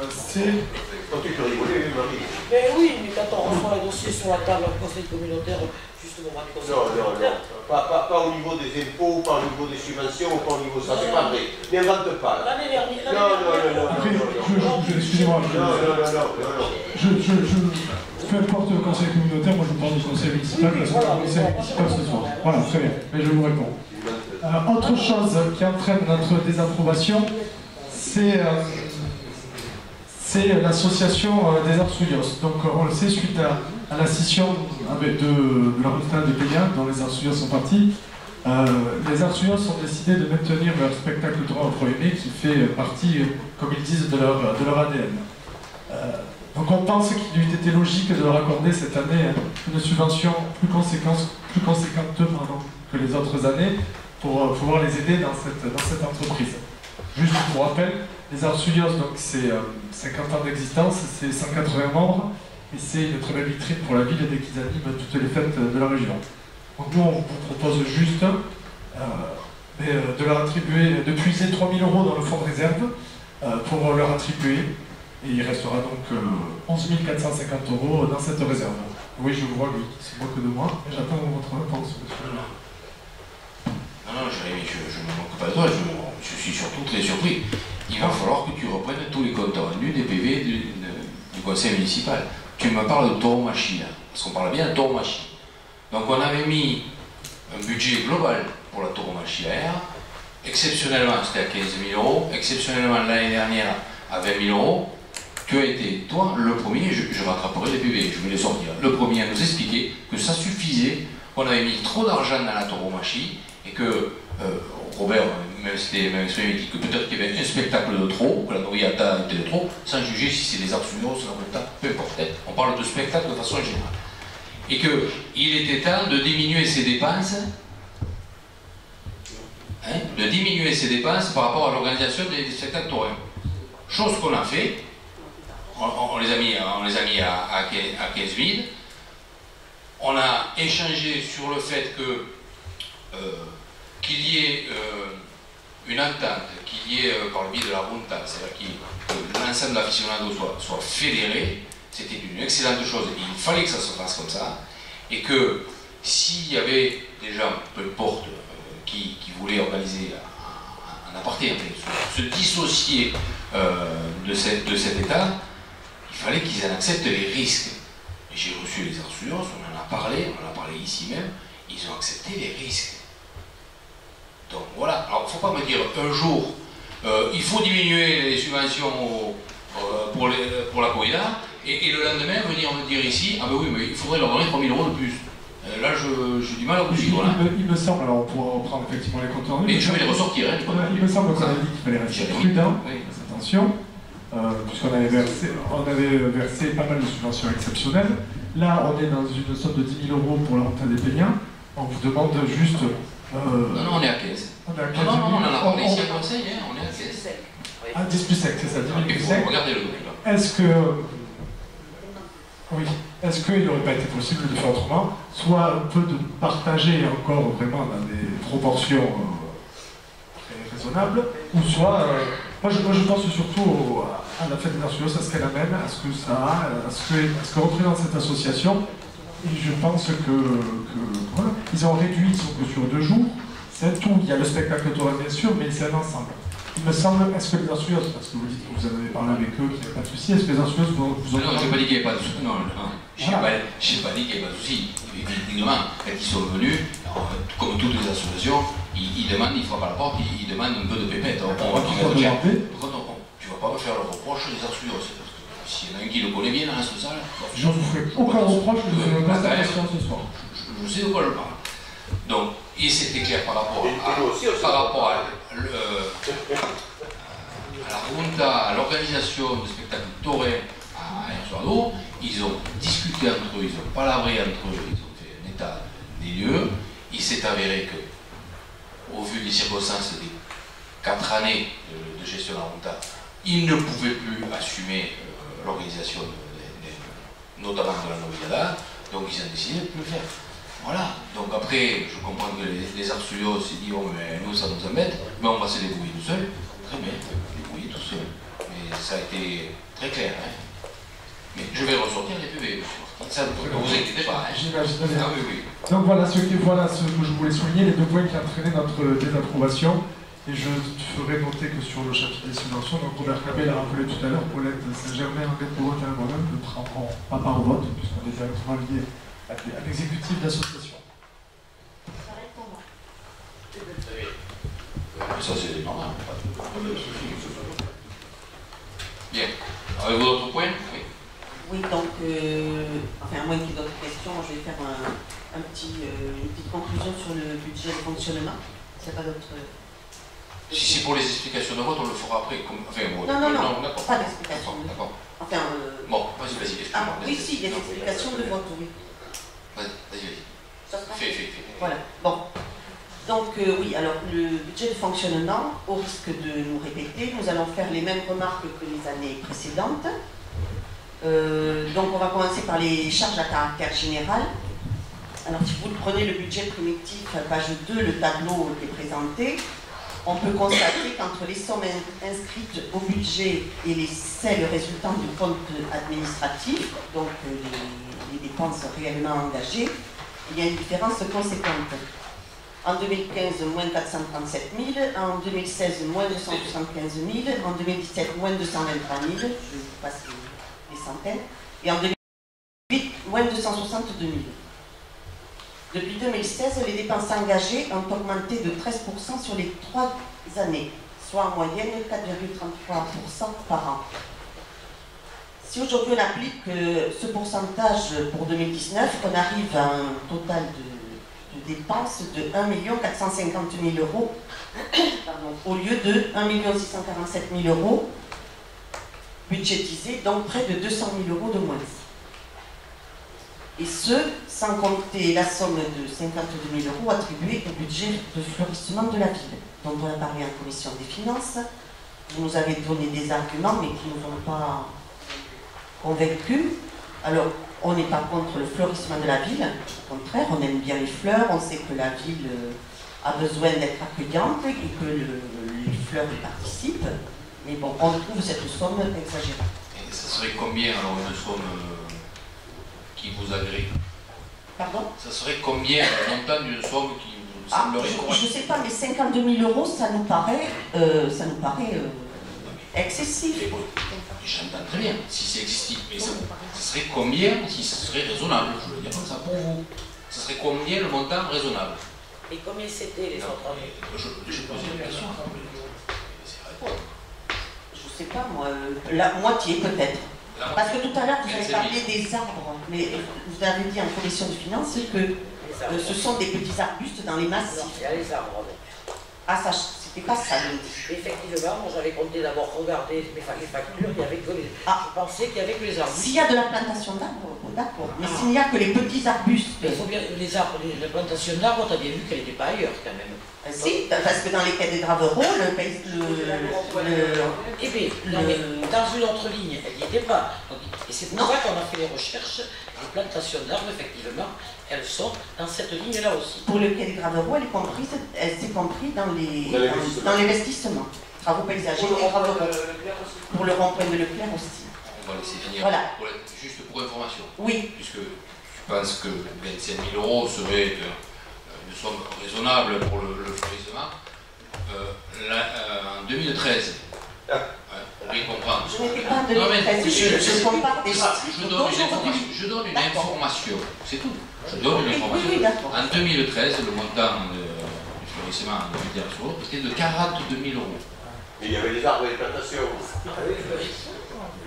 c'est... Quand tu peux rigoler, Marie. Mais oui, mais quand on reçoit le dossier sur la table au conseil communautaire, juste au moment du conseil communautaire. Pas au niveau des impôts, pas au niveau des subventions, pas au niveau de ça, c'est pas vrai. N'invente pas. L'année dernière. Excusez-moi. Peu importe le conseil communautaire, moi je parle du conseil municipal, parce que le conseil municipal ce soir. Voilà, très bien, mais je vous réponds. Autre chose qui entraîne notre désapprobation, c'est l'association des Arsouillos. Donc on le sait, suite à la scission de la Routine des Péniens, dont les Arsouillos sont partis, les Arsouillos ont décidé de maintenir leur spectacle droit au 1er mai, qui fait partie, comme ils disent, de leur ADN. Donc on pense qu'il eût été logique de leur accorder cette année une subvention plus conséquente que les autres années pour pouvoir les aider dans cette entreprise. Juste pour rappel, les Arsouillos, donc c'est 50 ans d'existence, c'est 180 membres, et c'est une très belle vitrine pour la ville dès qu'ils animent toutes les fêtes de la région. Donc nous, on vous propose juste de leur attribuer, de puiser 3 000 € dans le fonds de réserve pour leur attribuer, et il restera donc 11 450 € dans cette réserve. Oui, je vous vois, lui, c'est moins que de moi, et j'attends votre réponse, monsieur. Non, Jérémy, je ne me manque pas de toi, je suis surtout très surpris. Il va falloir que tu reprennes tous les comptes rendus des PV du conseil municipal. Tu me parles de tauromachie, parce qu'on parle bien de tauromachie. Donc on avait mis un budget global pour la tauromachie AR, exceptionnellement c'était à 15 000 €, exceptionnellement l'année dernière à 20 000 €. Tu as été, toi, le premier, je rattraperai les PV, je vais les sortir, le premier à nous expliquer que ça suffisait, qu'on avait mis trop d'argent dans la tauromachie, et que Robert, même si c'était même dit que peut-être qu'il y avait un spectacle de trop, que la noyata était de trop, sans juger si c'est les Arsouillos, la Volta, peu importe. On parle de spectacle de façon générale. Et qu'il était temps de diminuer ses dépenses, par rapport à l'organisation des spectacles taurins. Chose qu'on a fait, on les a mis à 15 000. On a échangé sur le fait qu'il y ait une entente, qu'il y ait par le biais de la Runta, c'est-à-dire que l'ensemble d'aficionados soit fédéré. C'était une excellente chose, et il fallait que ça se fasse comme ça, et que s'il y avait des gens, peu importe, qui voulaient organiser un aparté, se dissocier de cet état, il fallait qu'ils en acceptent les risques. Et j'ai reçu les Arsouillos, on en a parlé ici même, ils ont accepté les risques. Donc voilà, alors il ne faut pas me dire un jour, il faut diminuer les subventions pour la corrida, et le lendemain venir me dire ici, ah ben oui, mais il faudrait leur donner 3 000 € de plus. Là, j'ai du mal à vous suivre. Il me semble, alors on pourra reprendre effectivement les comptes rendus. Mais je vais les ressortir. Hein, il me semble qu'on avait dit qu'il fallait rester prudent, attention, puisqu'on avait versé pas mal de subventions exceptionnelles. Là, on est dans une somme de 10 000 € pour la Routine des Péniens. On vous demande juste... non, on est à 15. On est à 15 non, on en a parlé ici à conseil, on est à 15. Ah, 10 plus 5, c'est ça, 10 000 plus 5. Regardez le document. Est-ce qu'il n'aurait pas été possible de faire autrement, soit un peu de partager encore vraiment dans des proportions très raisonnables, ou soit Moi, je pense surtout à la fête des Arsulos, à ce qu'elle amène, à ce que ça a, à ce que représente cette association. Et je pense que voilà, ils ont réduit, ils sont que sur 2 jours. C'est tout. Il y a le spectacle total, bien sûr, mais c'est un ensemble. Il me semble, est-ce que les Arsulos, parce que vous dites que vous en avez parlé avec eux, qu'il n'y a pas de souci, est-ce que les Arsulos vous ont... Non, je n'ai pas dit qu'il n'y avait pas de souci. Non, je n'ai pas dit qu'il n'y avait pas de souci. Évidemment, quand ils sont venus, comme toutes les associations, ils demandent, ils frappent à la porte, ils demandent un peu de pépette. Tu ne vas pas me faire le reproche des Arsulos. S'il y en a un qui le connaît bien dans cette salle... Je ne vous ferai aucun reproche de constatation ce soir. Je sais de quoi je parle. Donc, et c'était clair par rapport à la Junta, à l'organisation du spectacle taurin à Erzuardo. Ils ont discuté entre eux, ils ont palabré entre eux, ils ont fait un état des lieux. Il s'est avéré que, au vu des circonstances des 4 années de gestion de la Junta, ils ne pouvaient plus assumer l'organisation, notamment de la Noviada, donc ils ont décidé de ne plus le faire. Voilà, donc après, je comprends que les Arsulos s'est dit, oh mais nous ça nous embête, mais on va se débrouiller tout seul. Très bien, débrouiller tout seul. Mais ça a été très clair. Hein. Mais je vais ressortir les PV, ça ne vous inquiétez pas. Hein. J'imagine bien. Ah, oui. Donc voilà ce que je voulais souligner, les 2 points qui entraînaient notre désapprobation. Et je ferai noter que sur le chapitre des subventions, donc Robert Capet l'a rappelé tout à l'heure, Paulette Saint-Germain, Henriette Bourgogne et moi-même ne prendront pas part au vote, puisqu'on est directement liés à l'exécutif de l'association. Ça reste pour moi. Ça c'est normal. Bien. Avez-vous d'autres points? Oui. Oui, donc, enfin, à moins qu'il y ait d'autres questions, je vais faire une petite conclusion sur le budget de fonctionnement. S'il n'y a pas d'autres... Si c'est pour les explications de vote, on le fera après. Enfin, non, pas d'explication de vote. D'accord. Enfin, bon, vas-y, explique-moi. oui, si, des explications de vote, oui. Vas-y. Ça sera Fais. Voilà, bon. Donc, oui, alors, le budget de fonctionnement, au risque de nous répéter, nous allons faire les mêmes remarques que les années précédentes. Donc, on va commencer par les charges à caractère général. Alors, si vous prenez le budget primitif, page 2, le tableau qui est présenté, on peut constater qu'entre les sommes inscrites au budget et celles résultant du compte administratif, donc les dépenses réellement engagées, il y a une différence conséquente. En 2015, moins 437 000, en 2016, moins 275 000, en 2017, moins 223 000, je vous passe les centaines, et en 2018, moins 262 000. Depuis 2016, les dépenses engagées ont augmenté de 13% sur les 3 années, soit en moyenne 4,33% par an. Si aujourd'hui on applique ce pourcentage pour 2019, on arrive à un total de dépenses de 1 450 000 euros, au lieu de 1 647 000 euros budgétisés, donc près de 200 000 euros de moins. Et ce, sans compter la somme de 52 000 euros attribuée au budget de fleurissement de la ville, dont on a parlé en commission des finances. Vous nous avez donné des arguments, mais qui ne nous ont pas convaincus. Alors, on n'est pas contre le fleurissement de la ville, au contraire, on aime bien les fleurs, on sait que la ville a besoin d'être accueillante et que les fleurs y participent. Mais bon, on trouve cette somme exagérée. Et ça serait combien alors une somme qui vous agrée? Pardon? Ça serait combien le montant d'une somme qui vous semblerait correcte? Je ne sais pas, mais 52 000 euros, ça nous paraît excessif. J'entends très bien, si c'est excessif, mais ça serait combien si ce serait raisonnable? Je veux dire comme ça pour vous. Ça serait combien le montant raisonnable? Et combien c'était les autres années? Je pose une question. Je ne sais pas, moi, la moitié peut-être. Parce que tout à l'heure, vous avez parlé des arbres, mais vous avez dit en commission de finances que ce sont des petits arbustes dans les massifs. Il y a les arbres. Ah, ça, c'était pas ça. Effectivement, moi j'avais compté d'abord regarder les factures, il y avait que les... Je pensais qu'il y avait que les arbres. S'il y a de la plantation d'arbres, d'accord. Mais s'il n'y a que les petits arbustes... Mais il faut bien, les arbres, la plantation d'arbres, tu as bien vu qu'elle n'était pas ailleurs quand même. Si, parce que dans les quais des Gravereaux, Eh bien, dans une autre ligne, elle n'y était pas. Et c'est pour ça qu'on a fait les recherches. Les plantations d'arbres, effectivement, elles sont dans cette ligne-là aussi. Pour le quai des Gravereaux, c'est compris dans l'investissement. Travaux paysagers Pour le et travaux rond-point de Leclerc aussi. pour le rond-point de Leclerc aussi. On va laisser finir. Voilà. Juste pour information. Oui, Puisque je pense que 25 000 euros serait une somme raisonnable pour le florissement. En 2013, pour bien comprendre. je n'étais pas en Non, mais 2013, je compare des chiffres je donne une d'aujourd'hui. information, c'est tout. Je donne une information. Oui, d'accord. En 2013, le montant du florissement en Méditerranée était de 42 000 euros. Mais il y avait les arbres et les plantations.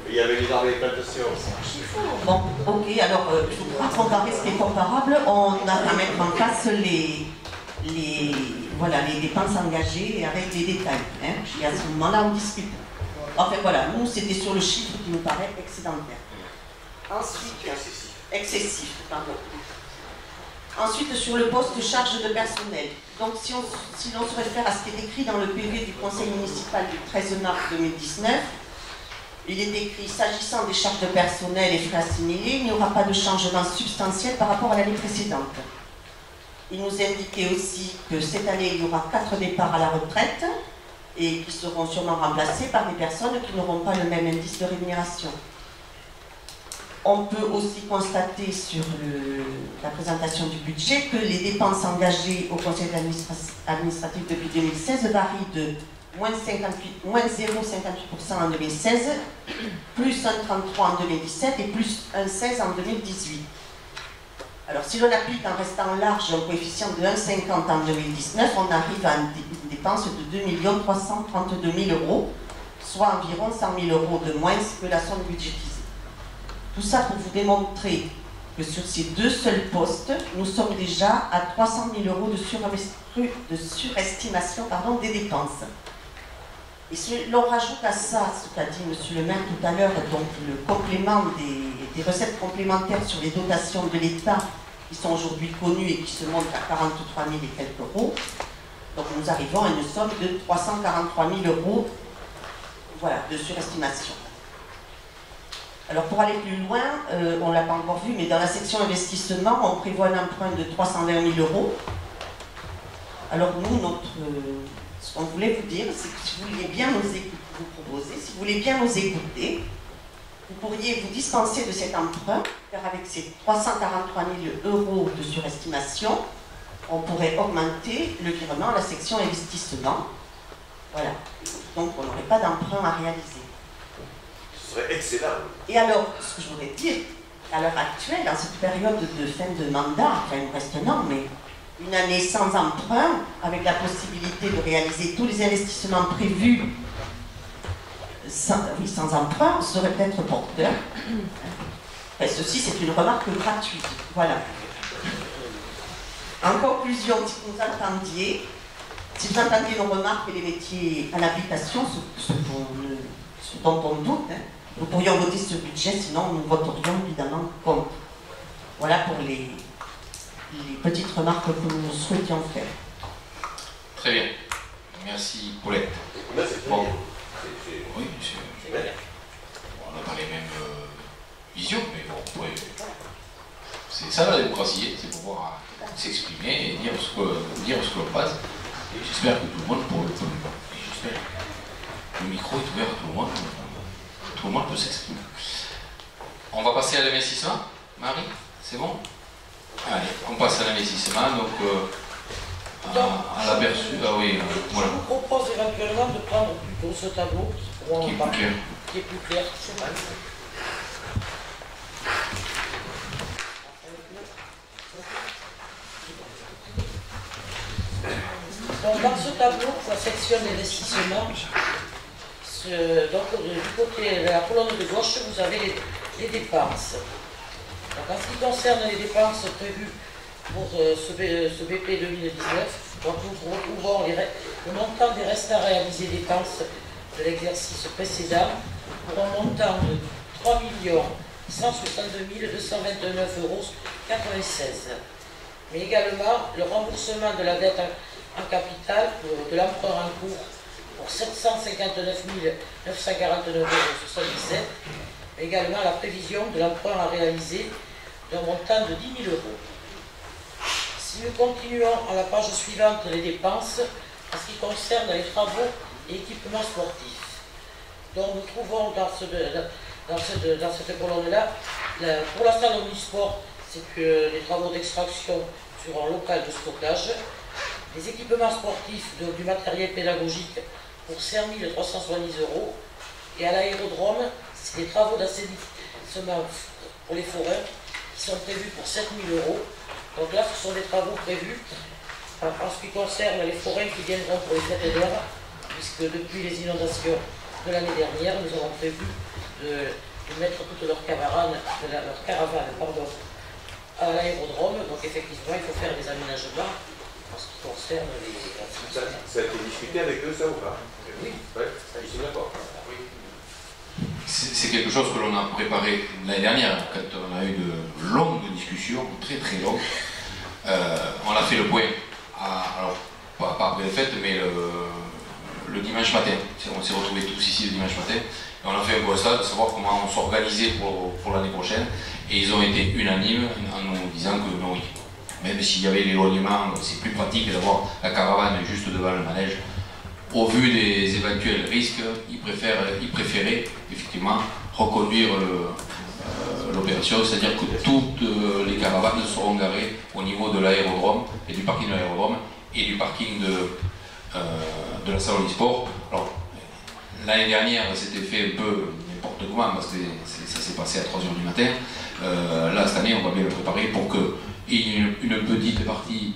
Il y avait les arbres et les plantations. Bon, ok, alors pour comparer ce qui est comparable, on a à mettre en place les dépenses engagées avec les détails. Hein. Et à ce moment-là, on discute. Enfin voilà, nous, c'était sur le chiffre qui nous paraît excédentaire. Ensuite, excessif, pardon. Ensuite, sur le poste de charge de personnel. Donc, si l'on se réfère à ce qui est écrit dans le PV du Conseil municipal du 13 mars 2019, il est écrit, s'agissant des charges de personnel et frais assimilés, il n'y aura pas de changement substantiel par rapport à l'année précédente. Il nous indiquait aussi que cette année, il y aura 4 départs à la retraite et qui seront sûrement remplacés par des personnes qui n'auront pas le même indice de rémunération. On peut aussi constater sur la présentation du budget que les dépenses engagées au conseil administratif depuis 2016 varient de moins 0,58% en 2016, plus 1,33% en 2017 et plus 1,16% en 2018. Alors si l'on applique en restant large un coefficient de 1,50 en 2019, on arrive à une dépense de 2 332 000 euros, soit environ 100 000 euros de moins que la somme budgétisée. Tout ça pour vous démontrer que sur ces deux seuls postes, nous sommes déjà à 300 000 euros de surestimation des dépenses. Et si l'on rajoute à ça ce qu'a dit M. le maire tout à l'heure, donc le complément des recettes complémentaires sur les dotations de l'État qui sont aujourd'hui connues et qui se montent à 43 000 et quelques euros, donc nous arrivons à une somme de 343 000 euros de surestimation. Alors pour aller plus loin, on ne l'a pas encore vu, mais dans la section investissement, on prévoit un emprunt de 320 000 euros. Alors nous, ce qu'on voulait vous dire, c'est que si vous vouliez bien nous écouter, vous pourriez vous dispenser de cet emprunt, car avec ces 343 000 euros de surestimation, on pourrait augmenter le virement à la section investissement. Voilà. Donc on n'aurait pas d'emprunt à réaliser. Ce serait excellent. Et alors, ce que je voudrais dire, à l'heure actuelle, dans cette période de fin de mandat, enfin il nous reste un an, mais une année sans emprunt, avec la possibilité de réaliser tous les investissements prévus sans emprunt, serait peut-être porteur. Et ceci, c'est une remarque gratuite. Voilà. En conclusion, si vous entendiez nos remarques et les métiers à l'application, ce dont on doute, nous pourrions voter ce budget, sinon nous voterions évidemment contre. Voilà pour les petites remarques que nous souhaitions faire. Très bien. Merci, Paulette. Bon. Oui, on n'a pas les mêmes visions, mais bon, c'est ça la démocratie, c'est pouvoir s'exprimer et dire ce que l'on passe. Et j'espère que tout le monde j'espère que le micro est ouvert à tout le monde. Tout le monde peut s'exprimer. On va passer à l'investissement. Marie, c'est bon? Allez, on passe à l'investissement. Donc, à l'aperçu. Ah oui, voilà. Je vous propose éventuellement de prendre plutôt ce tableau qui est plus clair. C'est mal. Donc, dans ce tableau, la section d'investissement, donc du côté de la colonne de gauche, vous avez les dépenses. Donc, en ce qui concerne les dépenses prévues pour ce BP 2019, donc nous retrouvons le montant des restes à réaliser dépenses de l'exercice précédent pour un montant de 3 162 229,96 €. Mais également le remboursement de la dette en capital de l'emprunt en cours pour 759 949,77 €, mais également la prévision de l'emprunt à réaliser d'un montant de 10 000 €. Si nous continuons à la page suivante les dépenses, en ce qui concerne les travaux et équipements sportifs. Donc nous trouvons dans cette colonne-là, pour la salle omnisport, c'est que les travaux d'extraction sur un local de stockage, les équipements sportifs, du matériel pédagogique pour 5 370 €, et à l'aérodrome, c'est des travaux d'assainissement pour les forains qui sont prévus pour 7 000 €. Donc là, ce sont des travaux prévus en ce qui concerne les forains qui viendront pour les fêtes d'heure, puisque depuis les inondations de l'année dernière, nous avons prévu de mettre toutes leurs caravanes à l'aérodrome. Donc effectivement, il faut faire des aménagements en ce qui concerne les... Ça a été discuté avec eux, ça ou pas? Oui. Ouais, ils sont d'accord. C'est quelque chose que l'on a préparé l'année dernière, quand on a eu de longues discussions, très très longues. On a fait le point, alors pas après les fêtes, mais le dimanche matin. On s'est retrouvés tous ici le dimanche matin, et on a fait un constat de savoir comment on s'organisait pour l'année prochaine, et ils ont été unanimes en nous disant que non, même s'il y avait l'éloignement, c'est plus pratique d'avoir la caravane juste devant le manège. Au vu des éventuels risques, ils préféraient effectivement reconduire l'opération, c'est-à-dire que toutes les caravanes seront garées au niveau de l'aérodrome et du parking de l'aérodrome et du parking de la salle omnisport. Alors, l'année dernière, c'était fait un peu n'importe comment parce que ça s'est passé à 3 h du matin. Là, cette année, on va bien le préparer pour qu'il y ait une petite partie,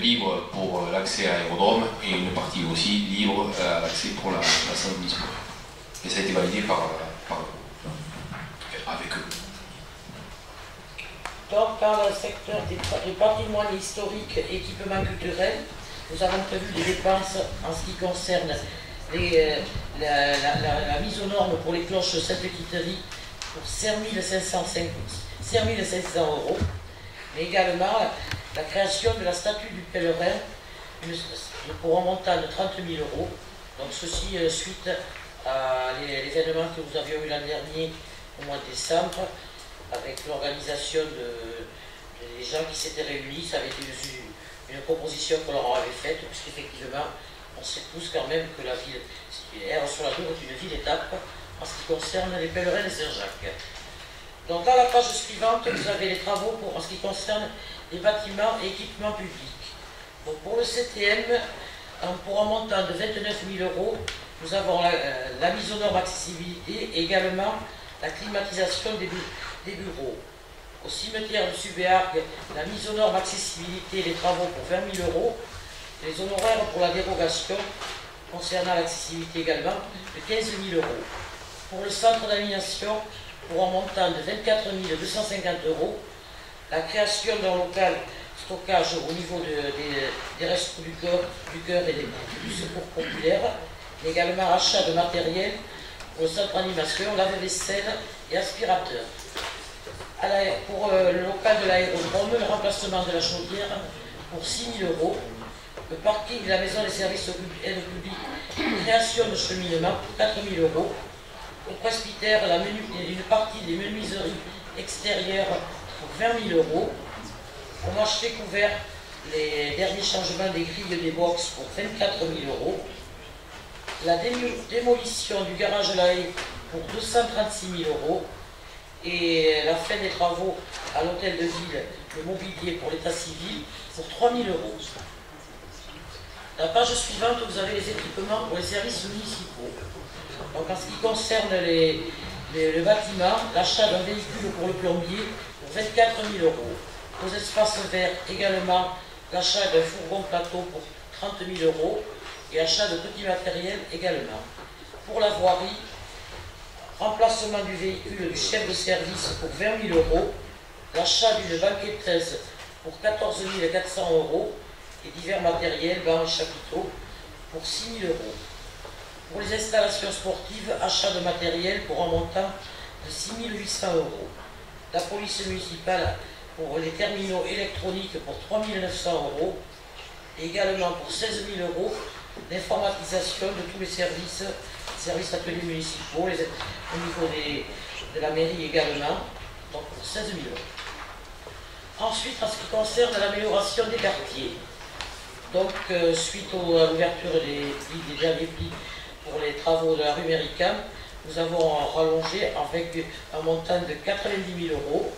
libre pour l'accès à l'aérodrome et une partie aussi libre à l'accès pour la salle omnisport. Et ça a été validé avec eux. Donc, dans le secteur du patrimoine historique et équipement culturel, nous avons prévu des dépenses en ce qui concerne la mise aux normes pour les cloches Sainte-Quitterie pour 5 500 €, mais également la création de la statue du pèlerin pour un montant de 30 000 €. Donc ceci suite à l'événement que nous avions eu l'an dernier au mois de décembre, avec l'organisation des gens qui s'étaient réunis. Ça avait été une proposition que l'on avait faite, puisqu'effectivement, on sait tous quand même que la ville Erre-sur-la-Dour est une ville-étape en ce qui concerne les pèlerins de Saint-Jacques. Donc dans la page suivante, vous avez les travaux en ce qui concerne les bâtiments et équipements publics. Donc pour le CTM, pour un montant de 29 000 €, nous avons la mise aux normes accessibilité et également la climatisation des bureaux. Au cimetière de Subéargues, la mise aux normes accessibilité et les travaux pour 20 000 €, les honoraires pour la dérogation concernant l'accessibilité également de 15 000 €. Pour le centre d'animation, pour un montant de 24 250 €, la création d'un local stockage au niveau des restos du cœur et du secours populaire, mais également achat de matériel pour le centre d'animation, lave-vaisselle et aspirateur. Pour le local de l'aérodrome, le remplacement de la chaudière pour 6 000 €, le parking de la maison des services aide public, création de cheminement pour 4 000 €, au presbytère, une partie des menuiseries extérieures pour 20 000 €, au marché couvert, les derniers changements des grilles des box pour 24 000 €, la démolition du garage La Haye pour 236 000 € et la fin des travaux à l'hôtel de ville, le mobilier pour l'état civil pour 3 000 €. La page suivante, vous avez les équipements pour les services municipaux. Donc en ce qui concerne le bâtiment, l'achat d'un véhicule pour le plombier pour 24 000 €. Aux espaces verts également, l'achat d'un fourgon plateau pour 30 000 € et achat de petits matériels également. Pour la voirie, remplacement du véhicule du chef de service pour 20 000 €, l'achat d'une banquetteuse pour 14 400 € et divers matériels, bancs et chapiteaux pour 6 000 €. Pour les installations sportives, achat de matériel pour un montant de 6 800 €. La police municipale pour les terminaux électroniques pour 3 900 € et également pour 16 000 € l'informatisation de tous les services ateliers municipaux, au niveau de la mairie également, donc pour 16 000 €. Ensuite, en ce qui concerne l'amélioration des quartiers, Donc, suite à l'ouverture des derniers plis pour les travaux de la rue Méricam, nous avons rallongé avec un montant de 90 000 €,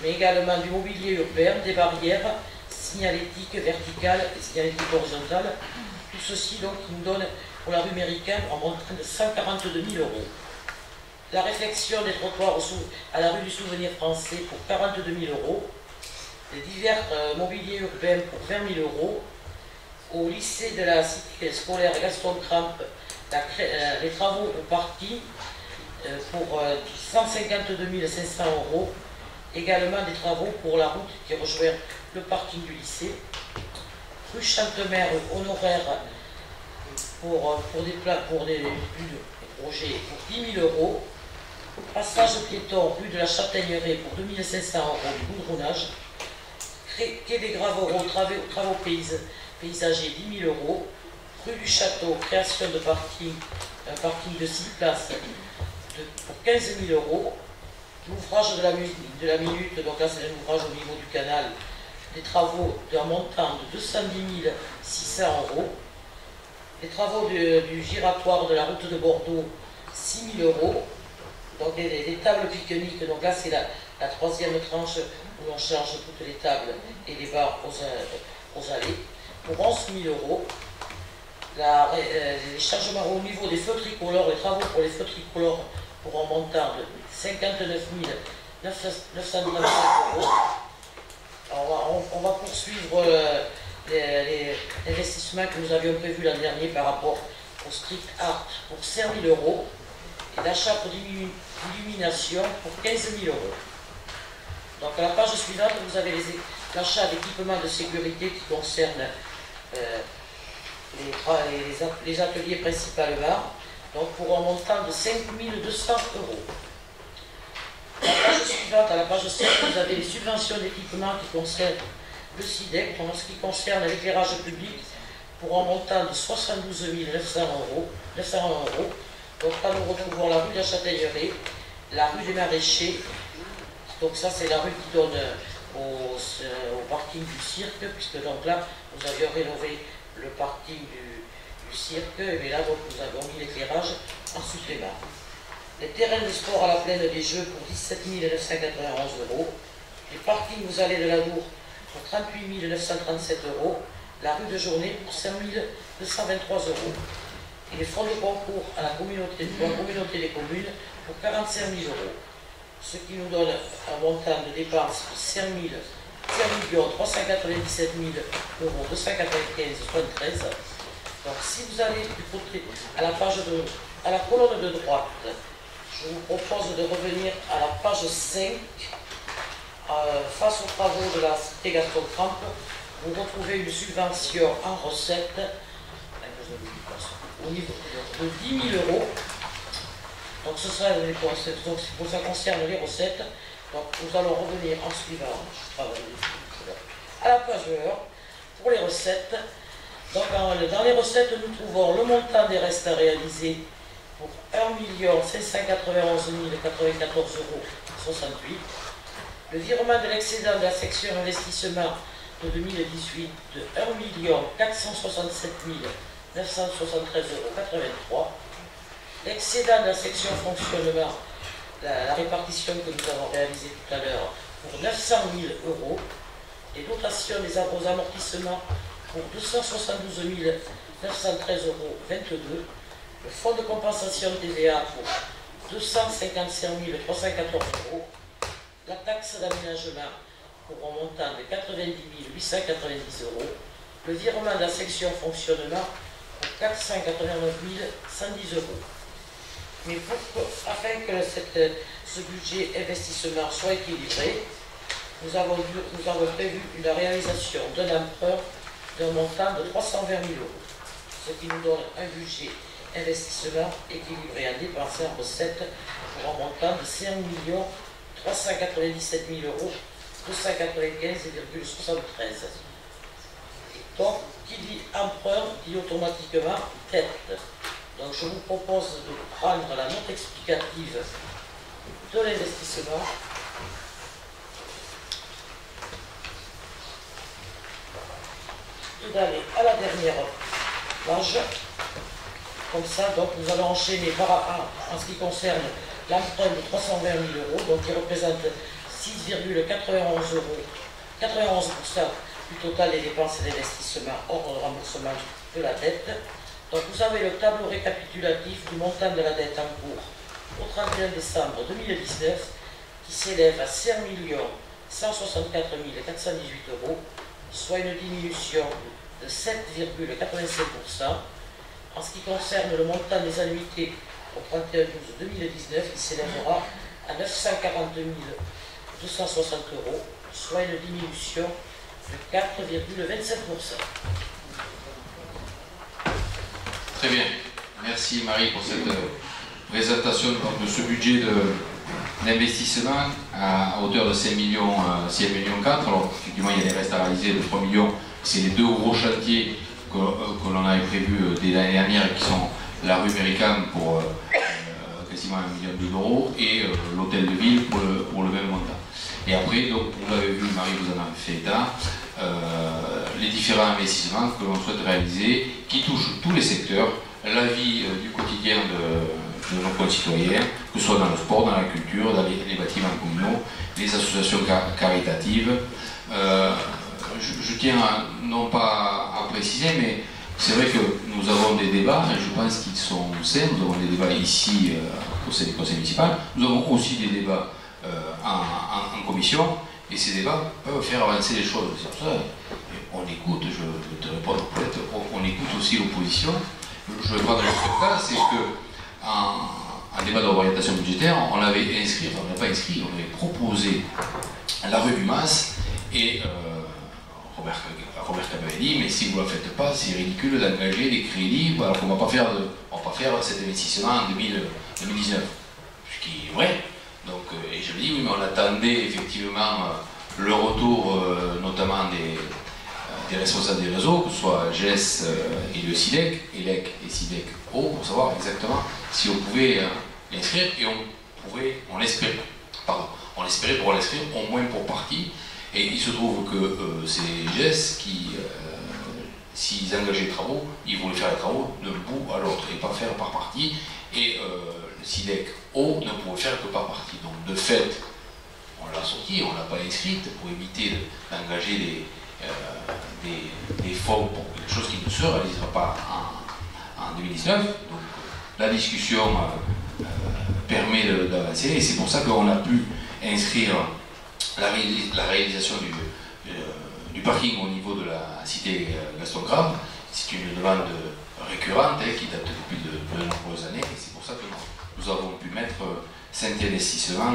mais également du mobilier urbain, des barrières, signalétique verticale et signalétique horizontale. Tout ceci donc qui nous donne pour la rue Méricam un montant de 142 000 €. La réfection des trottoirs à la rue du Souvenir Français pour 42 000 €. Les divers mobiliers urbains pour 20 000 €. Au lycée de la cité scolaire Gaston Crampe, les travaux au parking pour 152 500 €. Également des travaux pour la route qui rejoint le parking du lycée. Rue Chantemer honoraire pour des projets pour 10 000 €. Passage piéton rue de la Châtaigneraie pour 2 500 € du goudronnage. Quai des Gravereaux, travaux paysagers 10 000 €. Rue du Château, création de parking, un parking de 6 places pour 15 000 €. L'ouvrage de la minute, donc là c'est un ouvrage au niveau du canal, des travaux d'un montant de 210 600 €. Les travaux du giratoire de la route de Bordeaux, 6 000 €. Donc des tables pique-niques, donc là c'est la troisième tranche où l'on charge toutes les tables et les barres aux allées, pour 11 000 €. Les changements au niveau des feux tricolores, les travaux pour les feux tricolores pour un montant de 59 937 €. On va poursuivre les investissements que nous avions prévus l'an dernier par rapport au street art pour 5 000 € et l'achat pour l'illumination pour 15 000 €. Donc à la page suivante, vous avez l'achat d'équipements de sécurité qui concernent les ateliers principalement, donc pour un montant de 5 200 €. La page suivante, à la page 7, vous avez les subventions d'équipements qui concernent le SIDEC, en ce qui concerne l'éclairage public, pour un montant de 72 901 €. Donc là, nous retrouvons la rue de la Châtaigneraie, la rue des Maraîchers. Donc ça, c'est la rue qui donne au parking du cirque, puisque donc là, nous avions rénové le parking du cirque, et là, donc, nous avons mis l'éclairage en supplément. Les terrains de sport à la plaine des Jeux pour 17 991 €. Les parkings aux allées de la Dour pour 38 937 €. La rue de Journée pour 5 223 €. Et les fonds de concours à la communauté des communes pour 45 000 €. Ce qui nous donne un montant de dépenses de 5 397 295,73 €. Donc si vous allez du côté à la colonne de droite, je vous propose de revenir à la page 5, face aux travaux de la cité Gaston Crampe. Vous retrouvez une subvention en recette au niveau de 10 000 €. Donc ça concerne les recettes. Donc nous allons revenir en suivant à la page 1 pour les recettes. Donc dans les recettes, nous trouvons le montant des restes à réaliser pour 1 591 094,68 €. Le virement de l'excédent de la section investissement de 2018 de 1 467 973,83 €. L'excédent de la section fonctionnement, la répartition que nous avons réalisée tout à l'heure, pour 900 000 €. Les dotations des amortissements pour 272 913,22 €. Le fonds de compensation TVA pour 255 314 €. La taxe d'aménagement pour un montant de 90 890 €. Le virement de la section fonctionnement pour 489 110 €. Mais afin que ce budget investissement soit équilibré, nous avons prévu la réalisation d'un emprunt d'un montant de 320 000 €, ce qui nous donne un budget investissement équilibré en dépenses et en recettes pour un montant de 5 397 295,73 €. Donc, qui dit emprunt dit automatiquement dette. Donc, je vous propose de prendre la note explicative de l'investissement. et d'aller à la dernière page. Comme ça, donc nous allons enchaîner en ce qui concerne l'emprunt de 320 000 euros, donc qui représente 6,91 euros, 91% du total des dépenses et d'investissement hors remboursement de la dette. Donc vous avez le tableau récapitulatif du montant de la dette en cours au 31 décembre 2019 qui s'élève à 5 164 418 euros, soit une diminution de 7,85%. En ce qui concerne le montant des annuités au 31/12/2019, il s'élèvera à 942 260 euros, soit une diminution de 4,27%. Très bien. Merci Marie pour cette présentation de ce budget d'investissement à hauteur de 5 millions, 6 millions 4. Alors effectivement il y a des restes à réaliser de 3 millions. C'est les deux gros chantiers que l'on avait prévus dès l'année dernière, qui sont la rue Méricam pour quasiment 1 million d'euros et l'hôtel de ville pour le même montant. Et après, donc, vous l'avez vu, Marie vous en avez fait état, les différents investissements que l'on souhaite réaliser, qui touchent tous les secteurs, la vie du quotidien de nos concitoyens, que ce soit dans le sport, dans la culture, dans les bâtiments communaux, les associations caritatives. Je tiens non pas à préciser, mais c'est vrai que nous avons des débats, et je pense qu'ils sont sains. Nous avons des débats ici au sein du conseil municipal, nous avons aussi des débats en commission, et ces débats peuvent faire avancer les choses. C'est pour ça on écoute, je vais te répondre peut-être, on écoute aussi l'opposition. Je vais prendre notre cas, c'est que en débat d'orientation budgétaire, on l'avait inscrit, enfin on n'a pas inscrit, on avait proposé la rue du Mas, et Robert Cabet a dit, mais si vous ne la faites pas, c'est ridicule d'engager des crédits alors qu'on ne va pas faire cet investissement en 2019. Ce qui est vrai. Donc, et je lui dis, oui, mais on attendait effectivement le retour notamment des responsables des réseaux, que ce soit GES et le SIDEC, ELEC et SIDEC O, pour savoir exactement si on pouvait l'inscrire, et on l'espérait. Pardon, on l'espérait pour l'inscrire au moins pour partie. Et il se trouve que c'est GES qui, s'ils engageaient les travaux, ils voulaient faire les travaux d'un bout à l'autre et pas faire par partie. Et le SIDEC O ne pouvait faire que par partie. Donc de fait, on l'a sorti, on ne l'a pas inscrite pour éviter d'engager des fonds pour quelque chose qui ne se réalisera pas en 2019. Donc la discussion permet d'avancer, et c'est pour ça qu'on a pu inscrire la réalisation du parking au niveau de la cité Gaston Grave. C'est une demande récurrente qui date depuis de nombreuses années, et c'est pour ça que nous avons pu mettre cet investissement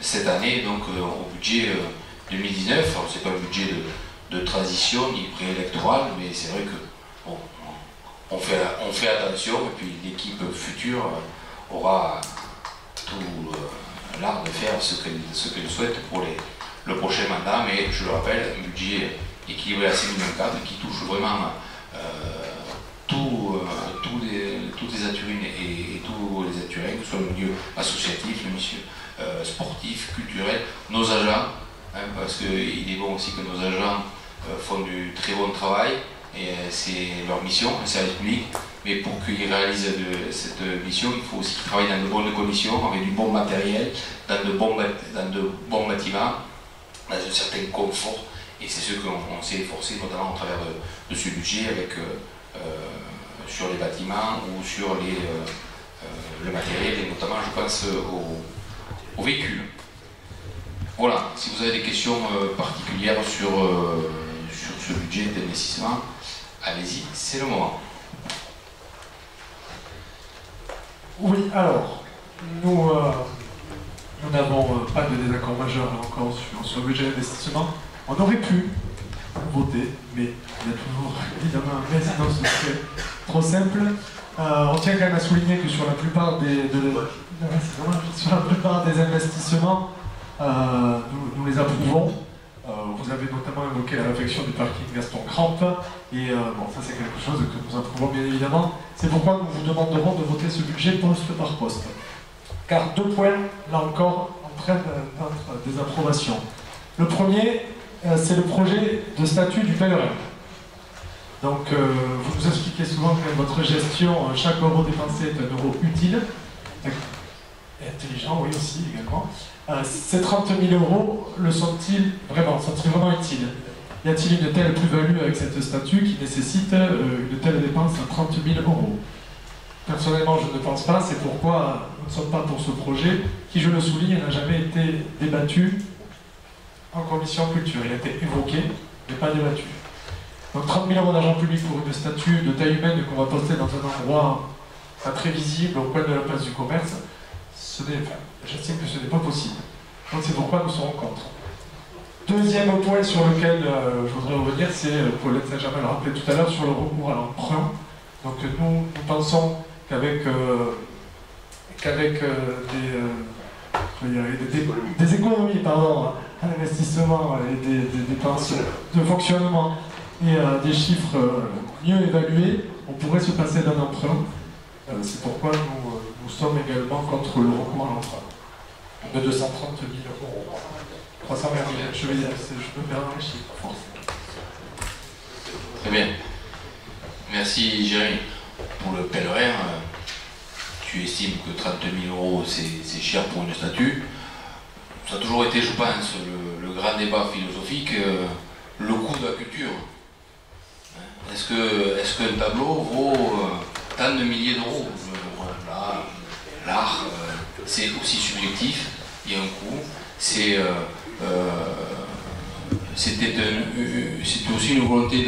cette année donc au budget 2019. Alors c'est pas un budget de transition ni préélectoral, mais c'est vrai que on fait attention, et puis l'équipe future aura tout l'art de faire ce qu'elle souhaite pour le prochain mandat, mais je le rappelle, un budget équilibré à 6,4 millions qui touche vraiment toutes les Aturines et tous les Aturiens, que ce soit le milieu associatif, le milieu sportif, culturel, nos agents, hein, parce qu'il est bon aussi que nos agents font du très bon travail, et c'est leur mission, le service public, mais pour qu'ils réalisent cette mission, il faut aussi qu'ils travaillent dans de bonnes conditions, avec du bon matériel, dans de bons bâtiments, dans un certain confort, et c'est ce qu'on s'est efforcé, notamment au travers de ce budget, avec sur les bâtiments ou sur le matériel, et notamment je pense aux véhicules. Voilà, si vous avez des questions particulières sur ce budget d'investissement, allez-y, c'est le moment. Oui, alors, nous n'avons pas de désaccord majeur encore sur le budget d'investissement. On aurait pu voter, mais il y a toujours évidemment un mais, sinon ce serait trop simple. On tient quand même à souligner que sur la plupart sur la plupart des investissements, nous les approuvons. Vous avez notamment évoqué la réflexion du parking Gaston Crampe, et bon, ça c'est quelque chose que nous approuvons bien évidemment. C'est pourquoi nous vous demanderons de voter ce budget poste par poste. Car deux points, là encore, entraînent notre désapprobation. Le premier, c'est le projet de statut du pèlerin. Donc, vous nous expliquez souvent que dans votre gestion, chaque euro dépensé est un euro utile. Et intelligent, oui, aussi, également. Ces 30 000 euros, sont-ils vraiment utiles? Y a-t-il une telle plus-value avec cette statue qui nécessite une telle dépense à 30 000 euros? Personnellement, je ne pense pas, c'est pourquoi nous ne sommes pas pour ce projet, qui, je le souligne, n'a jamais été débattu en commission culture. Il a été évoqué, mais pas débattu. Donc 30 000 euros d'argent public pour une statue de taille humaine qu'on va poster dans un endroit pas très visible, au coin de la place du commerce, j'estime que ce n'est pas possible. Donc c'est pourquoi nous serons contre. Deuxième point sur lequel je voudrais revenir, c'est, Paulette Saint-Germain l'a rappelé tout à l'heure, sur le recours à l'emprunt. Donc nous pensons qu'avec des économies à l'investissement et des dépenses de fonctionnement et des chiffres mieux évalués, on pourrait se passer d'un emprunt. C'est pourquoi nous sommes également contre le recours à l'emprunt de 230 000 euros. 320 000, je me perds dans les chiffres. Très bien. Merci Jérémy. Pour le pèlerin, tu estimes que 30 000 euros c'est cher pour une statue. Ça a toujours été, je pense, le grand débat philosophique, le coût de la culture. Est-ce qu'un tableau vaut tant de milliers d'euros? L'art, c'est aussi subjectif, il y a un coût. C'était aussi une volonté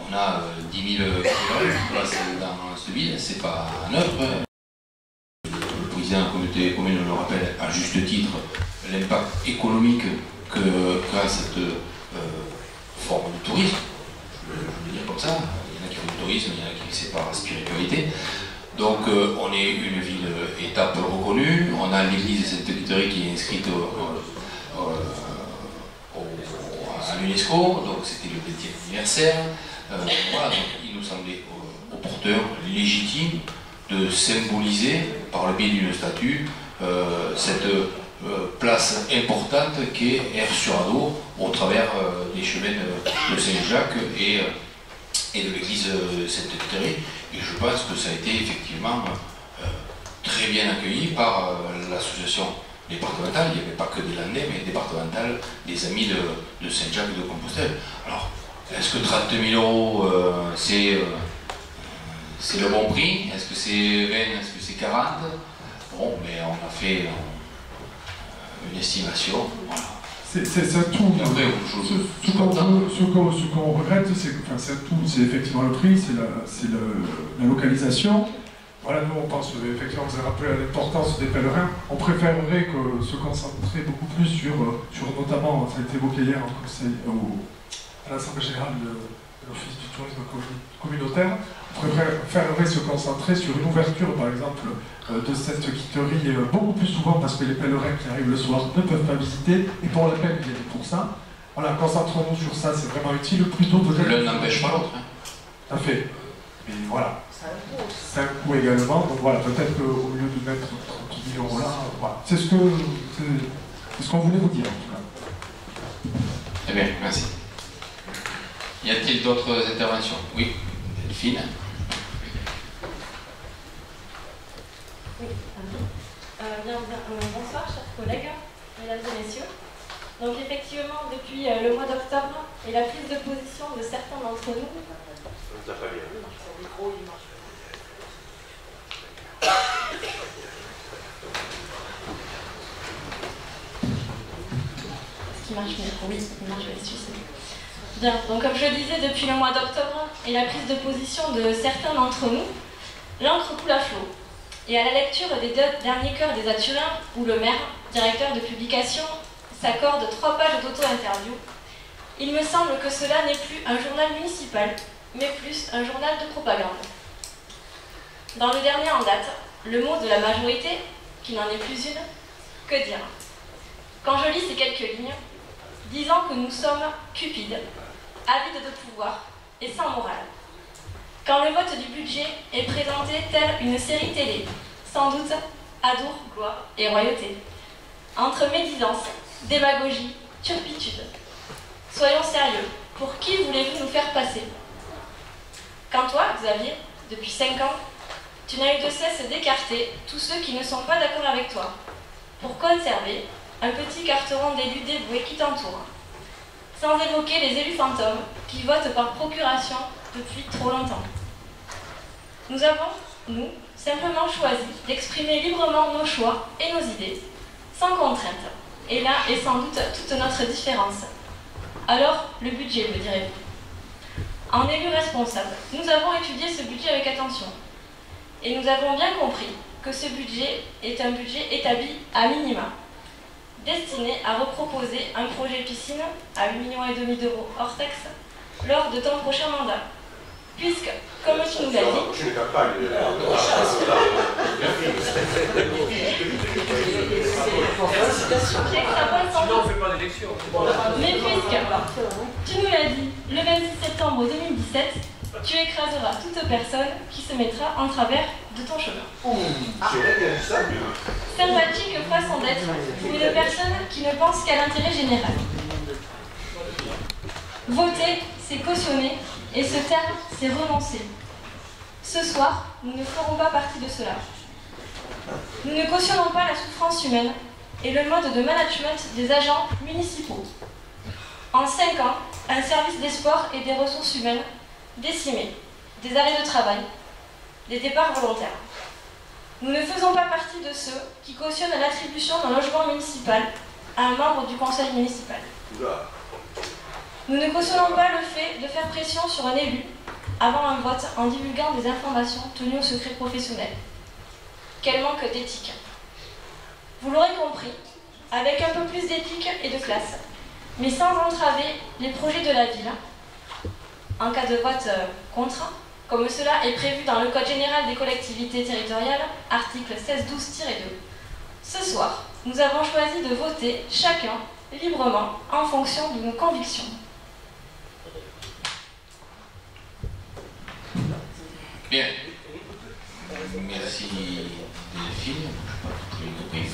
on a 10 000 kilomètres dans cette ville, c'est pas neutre. Le président de la communauté commune le rappelle à juste titre l'impact économique qu'a cette forme de tourisme. Je veux dire comme ça, il y en a qui font du tourisme, il y en a qui c'est par spiritualité. Donc on est une ville étape reconnue, on a l'église de Sainte-Quitterie qui est inscrite à l'UNESCO, donc c'était le 20e anniversaire. Voilà, donc il nous semblait opportun, légitime, de symboliser par le biais d'une statue cette place importante qu'est Aire-sur-Adour au travers des chemins de Saint-Jacques et de l'église Sainte-Quitterie. Et je pense que ça a été effectivement très bien accueilli par l'association départementale, il n'y avait pas que des Landais, mais départementale des Amis de Saint-Jacques de Compostelle. Alors, est-ce que 30 000 euros c'est le bon prix? Est-ce que c'est 20? Est-ce que c'est 40? Bon, mais on a fait une estimation. Voilà. C'est tout. Ce qu'on regrette, c'est effectivement le prix, c'est la localisation. Voilà, nous on pense, effectivement, vous avez rappelé l'importance des pèlerins. On préférerait se concentrer beaucoup plus sur notamment, ça a été évoqué hier en conseil, à l'Assemblée Générale de l'Office du tourisme communautaire. On préférerait se concentrer sur une ouverture, par exemple, de cette quitterie beaucoup plus souvent parce que les pèlerins qui arrivent le soir ne peuvent pas visiter et pour la peine ils viennent pour ça. Voilà, concentrons-nous sur ça, c'est vraiment utile, plutôt peut-être... L'un n'empêche pas l'autre. Tout à fait. Mais voilà. C'est un coût également, donc voilà, peut-être qu'au lieu de mettre 30 000 euros là, voilà. C'est ce qu'on voulait vous dire en tout cas. Très bien, merci. Y a-t-il d'autres interventions? Oui, Delphine. Oui, bonsoir chers collègues, mesdames et messieurs. Donc effectivement, depuis le mois d'octobre et la prise de position de certains d'entre nous... Est-ce qu'il marche mieux? Oui, il marche mieux, bien, donc comme je le disais, depuis le mois d'octobre et la prise de position de certains d'entre nous, l'encre coule à flot. Et à la lecture des derniers chœurs des Aturins, où le maire, directeur de publication, s'accorde 3 pages d'auto-interview, il me semble que cela n'est plus un journal municipal, mais plus un journal de propagande. Dans le dernier en date, le mot de la majorité, qui n'en est plus une, que dire? Quand je lis ces quelques lignes, disant que nous sommes cupides, avides de pouvoir et sans morale. Quand le vote du budget est présenté tel une série télé, sans doute adour, gloire et royauté, entre médisance, démagogie, turpitude. Soyons sérieux, Pour qui voulez-vous nous faire passer? Quant toi, Xavier, depuis 5 ans, tu n'as eu de cesse d'écarter tous ceux qui ne sont pas d'accord avec toi, pour conserver un petit carteron d'élus dévoués qui t'entourent, sans évoquer les élus fantômes qui votent par procuration depuis trop longtemps. Nous avons, nous, simplement choisi d'exprimer librement nos choix et nos idées, sans contrainte. Et là est sans doute toute notre différence. Alors, le budget, me direz-vous. En élus responsables, nous avons étudié ce budget avec attention. Et nous avons bien compris que ce budget est un budget établi à minima, destiné à reproposer un projet piscine à 8,5 millions d'euros hors taxe lors de ton prochain mandat. Puisque, comme tu nous l'as dit, mais puisque tu nous l'as dit, le 26 septembre 2017, tu écraseras toute personne qui se mettra en travers de ton chemin. Sympathique façon d'être pour une personne qui ne pense qu'à l'intérêt général. Voter, c'est cautionner, et se taire, c'est renoncer. Ce soir, nous ne ferons pas partie de cela. Nous ne cautionnons pas la souffrance humaine et le mode de management des agents municipaux. En 5 ans, un service des sports et des ressources humaines décimé, des arrêts de travail, des départs volontaires. Nous ne faisons pas partie de ceux qui cautionnent l'attribution d'un logement municipal à un membre du conseil municipal. Nous ne cautionnons pas le fait de faire pression sur un élu avant un vote en divulguant des informations tenues au secret professionnel. Quel manque d'éthique. Vous l'aurez compris, avec un peu plus d'éthique et de classe, mais sans entraver les projets de la ville, en cas de vote contre, comme cela est prévu dans le Code général des collectivités territoriales, article 1612-2. Ce soir, nous avons choisi de voter chacun librement en fonction de nos convictions. Bien. Merci Delphine. Je n'ai pas tout compris.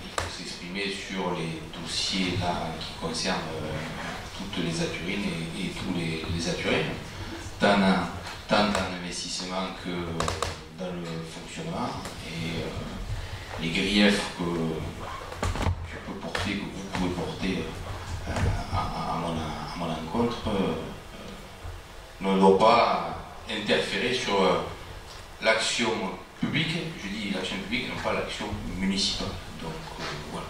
Il faut s'exprimer sur les dossiers là qui concernent toutes les Aturines et tous les Aturiens, tant dans l'investissement que dans le fonctionnement, et les griefs que tu peux porter, que vous pouvez porter à mon encontre, ne doit pas interférer sur l'action publique, je dis l'action publique, non pas l'action municipale. Donc voilà.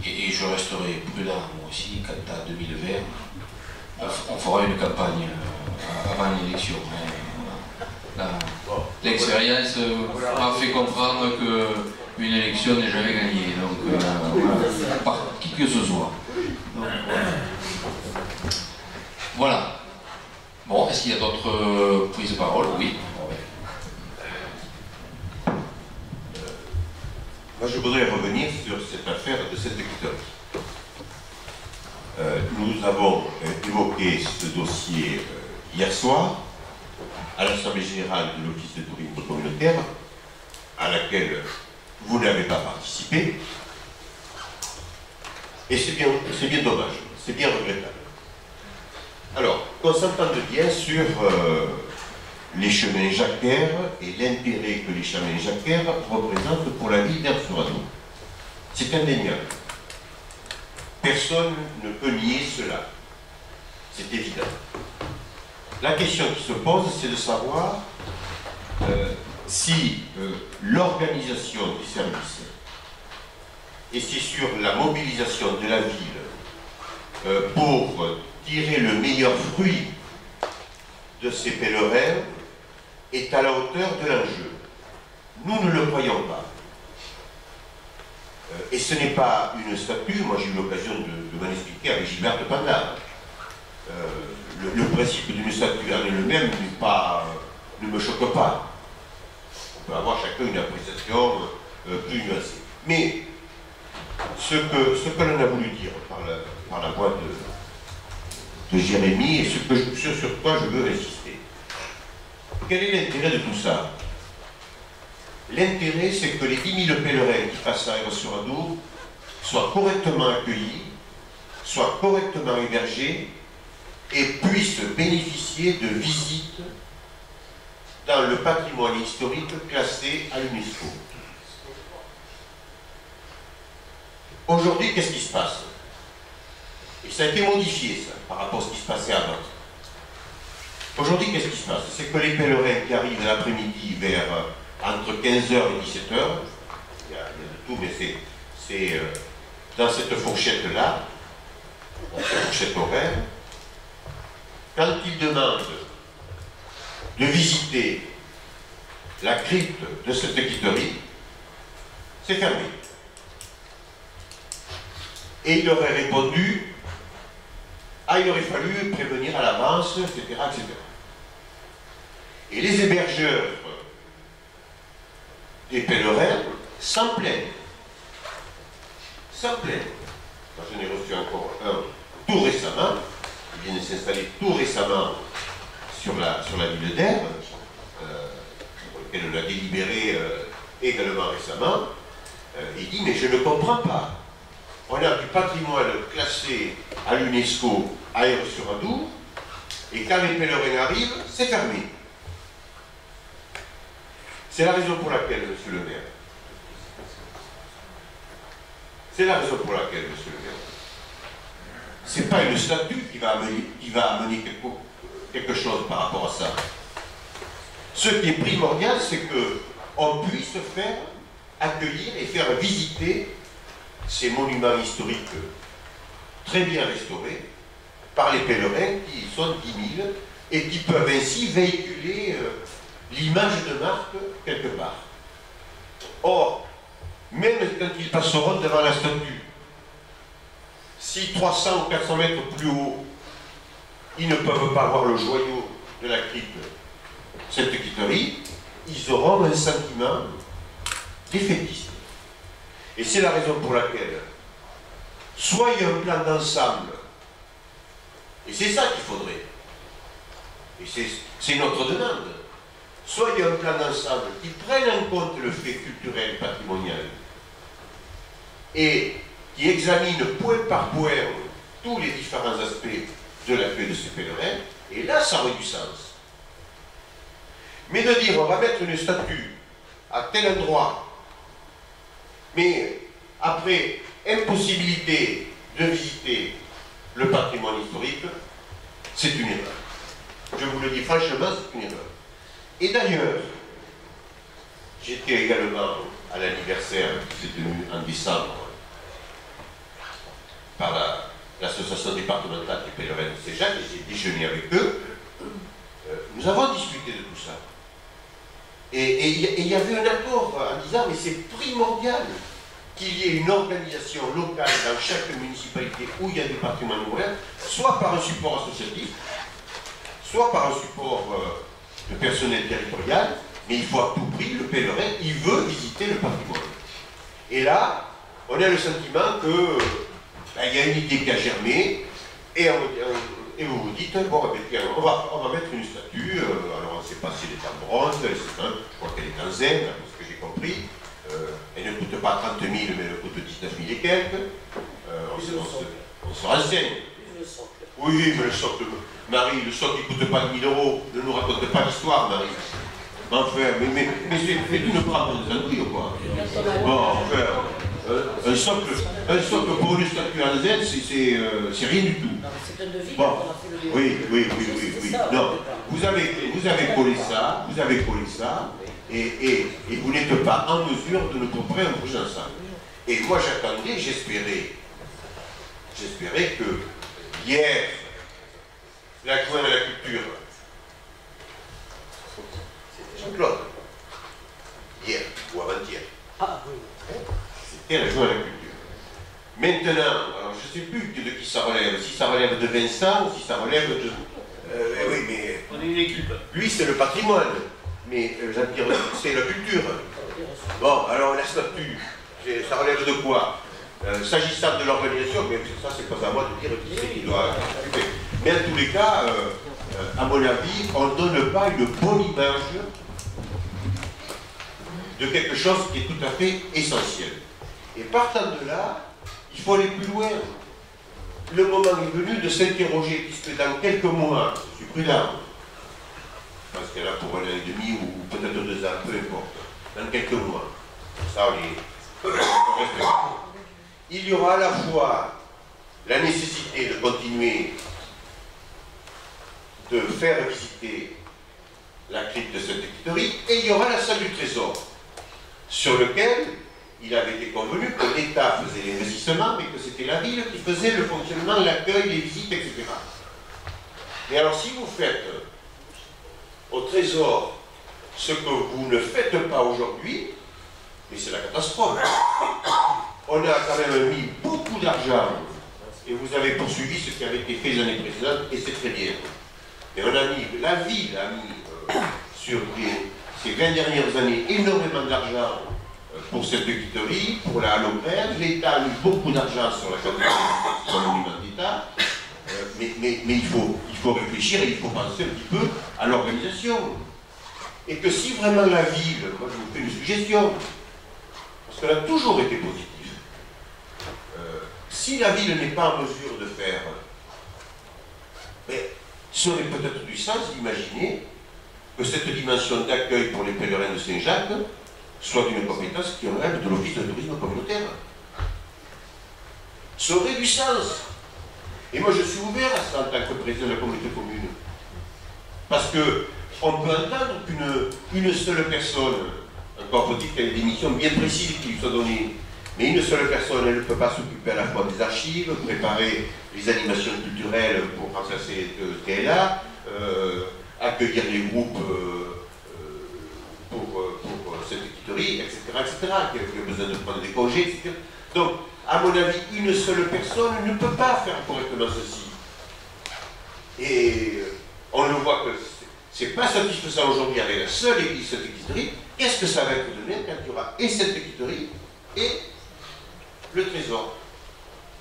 Et je resterai prudent moi aussi quant à 2020. On fera une campagne avant l'élection. L'expérience m'a fait comprendre qu'une élection n'est jamais gagnée, donc par qui que ce soit. Donc, voilà. Bon, est-ce qu'il y a d'autres prises de parole? Oui. Moi, je voudrais revenir sur cette affaire de cette école. Nous avons évoqué ce dossier hier soir à l'Assemblée générale de l'Office de tourisme communautaire, à laquelle vous n'avez pas participé. Et c'est bien dommage, c'est bien regrettable. Alors, qu'on s'entende bien sur les chemins jacquaires et l'intérêt que les chemins jacquaires représentent pour la ville d'Erzurum. C'est indéniable. Personne ne peut nier cela. C'est évident. La question qui se pose, c'est de savoir si l'organisation du service, et c'est sur la mobilisation de la ville pour tirer le meilleur fruit de ces pèlerins, est à la hauteur de l'enjeu. Nous ne le croyons pas. Et ce n'est pas une statue, moi j'ai eu l'occasion de m'en expliquer avec Gilbert de Pandar. Le principe d'une statue en elle-même ne me choque pas. On peut avoir chacun une appréciation plus nuancée. Mais ce que l'on a voulu dire par la voix de Jérémy, et sur quoi je veux insister. Quel est l'intérêt de tout ça? L'intérêt, c'est que les 10 000 pèlerins qui passent à Erzurum soient correctement accueillis, soient correctement hébergés et puissent bénéficier de visites dans le patrimoine historique classé à l'UNESCO. Aujourd'hui, qu'est-ce qui se passe? Et ça a été modifié, ça, par rapport à ce qui se passait avant. Aujourd'hui, qu'est-ce qui se passe? C'est que les pèlerins qui arrivent l'après-midi vers entre 15h et 17h, il y a de tout, mais c'est dans cette fourchette-là, dans cette fourchette horaire, quand ils demandent de visiter la crypte de cette quitterie, c'est fermé. Et il leur est répondu, ah, il aurait fallu prévenir à l'avance, etc., etc. Et les hébergeurs des pèlerins s'en plaignent. S'en plaignent. Moi, j'en ai reçu encore un tout récemment, il vient de s'installer tout récemment sur la ville d'Aire, pour lequel on a délibéré également récemment. Il dit, mais je ne comprends pas. On a du patrimoine classé à l'UNESCO à Aire-sur-Adour, et quand les pèlerins arrivent, c'est fermé. C'est la raison pour laquelle, monsieur le maire, c'est pas une statue qui va amener quelque chose par rapport à ça. Ce qui est primordial, c'est qu'on puisse faire accueillir et faire visiter ces monuments historiques très bien restaurés par les pèlerins qui sont 10 000 et qui peuvent ainsi véhiculer l'image de marque quelque part. Or, même quand ils passeront devant la statue, si 300 ou 400 mètres plus haut, ils ne peuvent pas voir le joyau de la crypte, cette quitterie, ils auront un sentiment défaitiste. Et c'est la raison pour laquelle, soit il y a un plan d'ensemble, et c'est ça qu'il faudrait, et c'est notre demande, soit il y a un plan d'ensemble qui prenne en compte le fait culturel, patrimonial, et qui examine point par point tous les différents aspects de l'accueil de ces pèlerins, et là ça aurait du sens. Mais de dire on va mettre une statue à tel endroit, mais après impossibilité de visiter le patrimoine historique, c'est une erreur. Je vous le dis franchement, c'est une erreur. Et d'ailleurs, j'étais également à l'anniversaire qui s'est tenu en décembre par l'association départementale des pèlerins de Saint-Jacques, et j'ai déjeuné avec eux. Nous avons discuté de tout ça. Et il y avait un accord en disant, mais c'est primordial qu'il y ait une organisation locale dans chaque municipalité où il y a des patrimoines ouverts, soit par un support associatif, soit par un support de personnel territorial, mais il faut à tout prix, le pèlerin, il veut visiter le patrimoine. Et là, on a le sentiment que il y a une idée qui a germé, et vous vous dites, bon, on va mettre une statue, alors on ne sait pas si elle est en bronze, je crois qu'elle est en zinc, parce que j'ai compris, elle ne coûte pas 30 000, mais elle coûte 19 000 et quelques, on se renseigne. Oui, mais le socle, Marie, le socle il ne coûte pas 1 000 €, ne nous raconte pas l'histoire, Marie. Enfin, mais tu ne prends pas des andouilles ou quoi? Bon, enfin, un socle pour une statue en zen, c'est rien du tout. C'est un devis bon. qu'on a fait le Oui. Non, vous avez collé ça, et vous n'êtes pas en mesure de nous comprendre en faisant ça. Et moi j'attendais, j'espérais que hier, l'adjoint de la culture, Jean-Claude, hier ou avant-hier, c'était l'adjoint de la culture. Maintenant, alors je ne sais plus de qui ça relève, si ça relève de Vincent ou si ça relève de... oui, mais... On est une équipe. Lui, c'est le patrimoine, mais Jean-Pierre, c'est la culture. Bon, alors la statue, ça relève de quoi? S'agissant de l'organisation, mais ça, c'est pas à moi de dire qui c'est qui doit s'occuper. Mais en tous les cas, à mon avis, on ne donne pas une bonne image de quelque chose qui est tout à fait essentiel. Et partant de là, il faut aller plus loin. le moment est venu de s'interroger, puisque dans quelques mois, je suis prudent, parce qu'elle a pour 1 an et demi ou peut-être 2 ans, peu importe, dans quelques mois, ça on respecte. Il y aura à la fois la nécessité de continuer de faire visiter la crypte de Sainte-Exupéry, et il y aura la salle du Trésor, sur lequel il avait été convenu que l'État faisait l'investissement, mais que c'était la ville qui faisait le fonctionnement, l'accueil, les visites, etc. Mais alors si vous faites au Trésor ce que vous ne faites pas aujourd'hui, mais c'est la catastrophe. On a quand même mis beaucoup d'argent, et vous avez poursuivi ce qui avait été fait les années précédentes, et c'est très bien. Mais on a mis, la ville a mis sur ces 20 dernières années énormément d'argent pour cette quitterie, pour la Halle-Aubraine. L'État a mis beaucoup d'argent sur la quantité sur le monument d'État, mais il faut réfléchir et il faut penser un petit peu à l'organisation. Et que si vraiment la ville, moi je vous fais une suggestion, parce qu'elle a toujours été positive, si la ville n'est pas en mesure de faire, ça aurait peut-être du sens d'imaginer que cette dimension d'accueil pour les pèlerins de Saint-Jacques soit une compétence qui relève de l'office de tourisme communautaire. Ça aurait du sens. Et moi je suis ouvert à ça en tant que président de la communauté commune. Parce que on peut entendre qu'une seule personne, encore faut-il qu'elle ait des missions bien précises qui lui soient données, mais une seule personne, elle ne peut pas s'occuper à la fois des archives, préparer les animations culturelles pour remplacer ce qu'elle a, accueillir les groupes pour cette quitterie, etc., qui a besoin de prendre des congés, etc. Donc, à mon avis, une seule personne ne peut pas faire correctement ceci. Et on le voit que c'est pas satisfaisant aujourd'hui avec la seule église, cette quitterie. Qu'est-ce que ça va être demain quand il y aura et cette quitterie et le Trésor?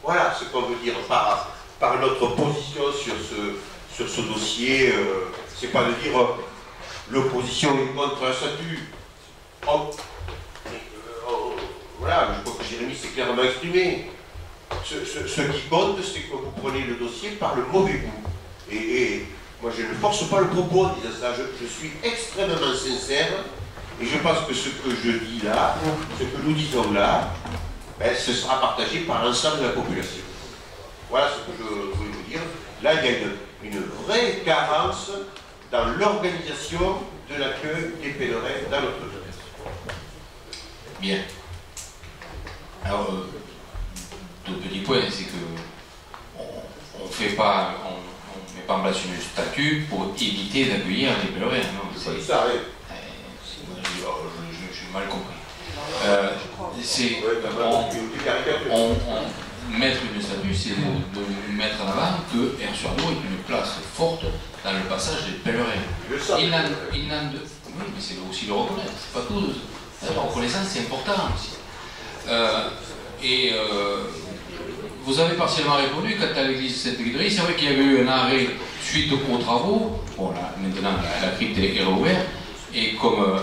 Voilà ce qu'on veut dire par notre position sur ce dossier. C'est pas de dire l'opposition est contre un statut. Voilà, je crois que Jérémy s'est clairement exprimé. Ce qui compte, c'est que vous prenez le dossier par le mauvais bout. Et moi, je ne force pas le propos en disant ça. Je suis extrêmement sincère. Et je pense que ce que je dis là, ce que nous disons là, ce sera partagé par l'ensemble de la population. Voilà ce que je voulais vous dire. Là, il y a une vraie carence dans l'organisation de l'accueil des pèlerins dans notre jeunesse. Bien. Alors, deux petits points, c'est que on ne met pas en place une statue pour éviter d'accueillir les pèlerins. C'est ça, oui. J'ai mal compris. Mettre une statue, c'est de mettre en avant que Ersuardo est une place forte dans le passage des pèlerins. Oui, mais c'est aussi le reconnaître, c'est pas tout. La reconnaissance, c'est important aussi. Vous avez partiellement répondu quant à l'église Sainte-Exupéry. C'est vrai qu'il y avait eu un arrêt suite aux travaux. Bon, là, maintenant, la crypte est réouverte. Et comme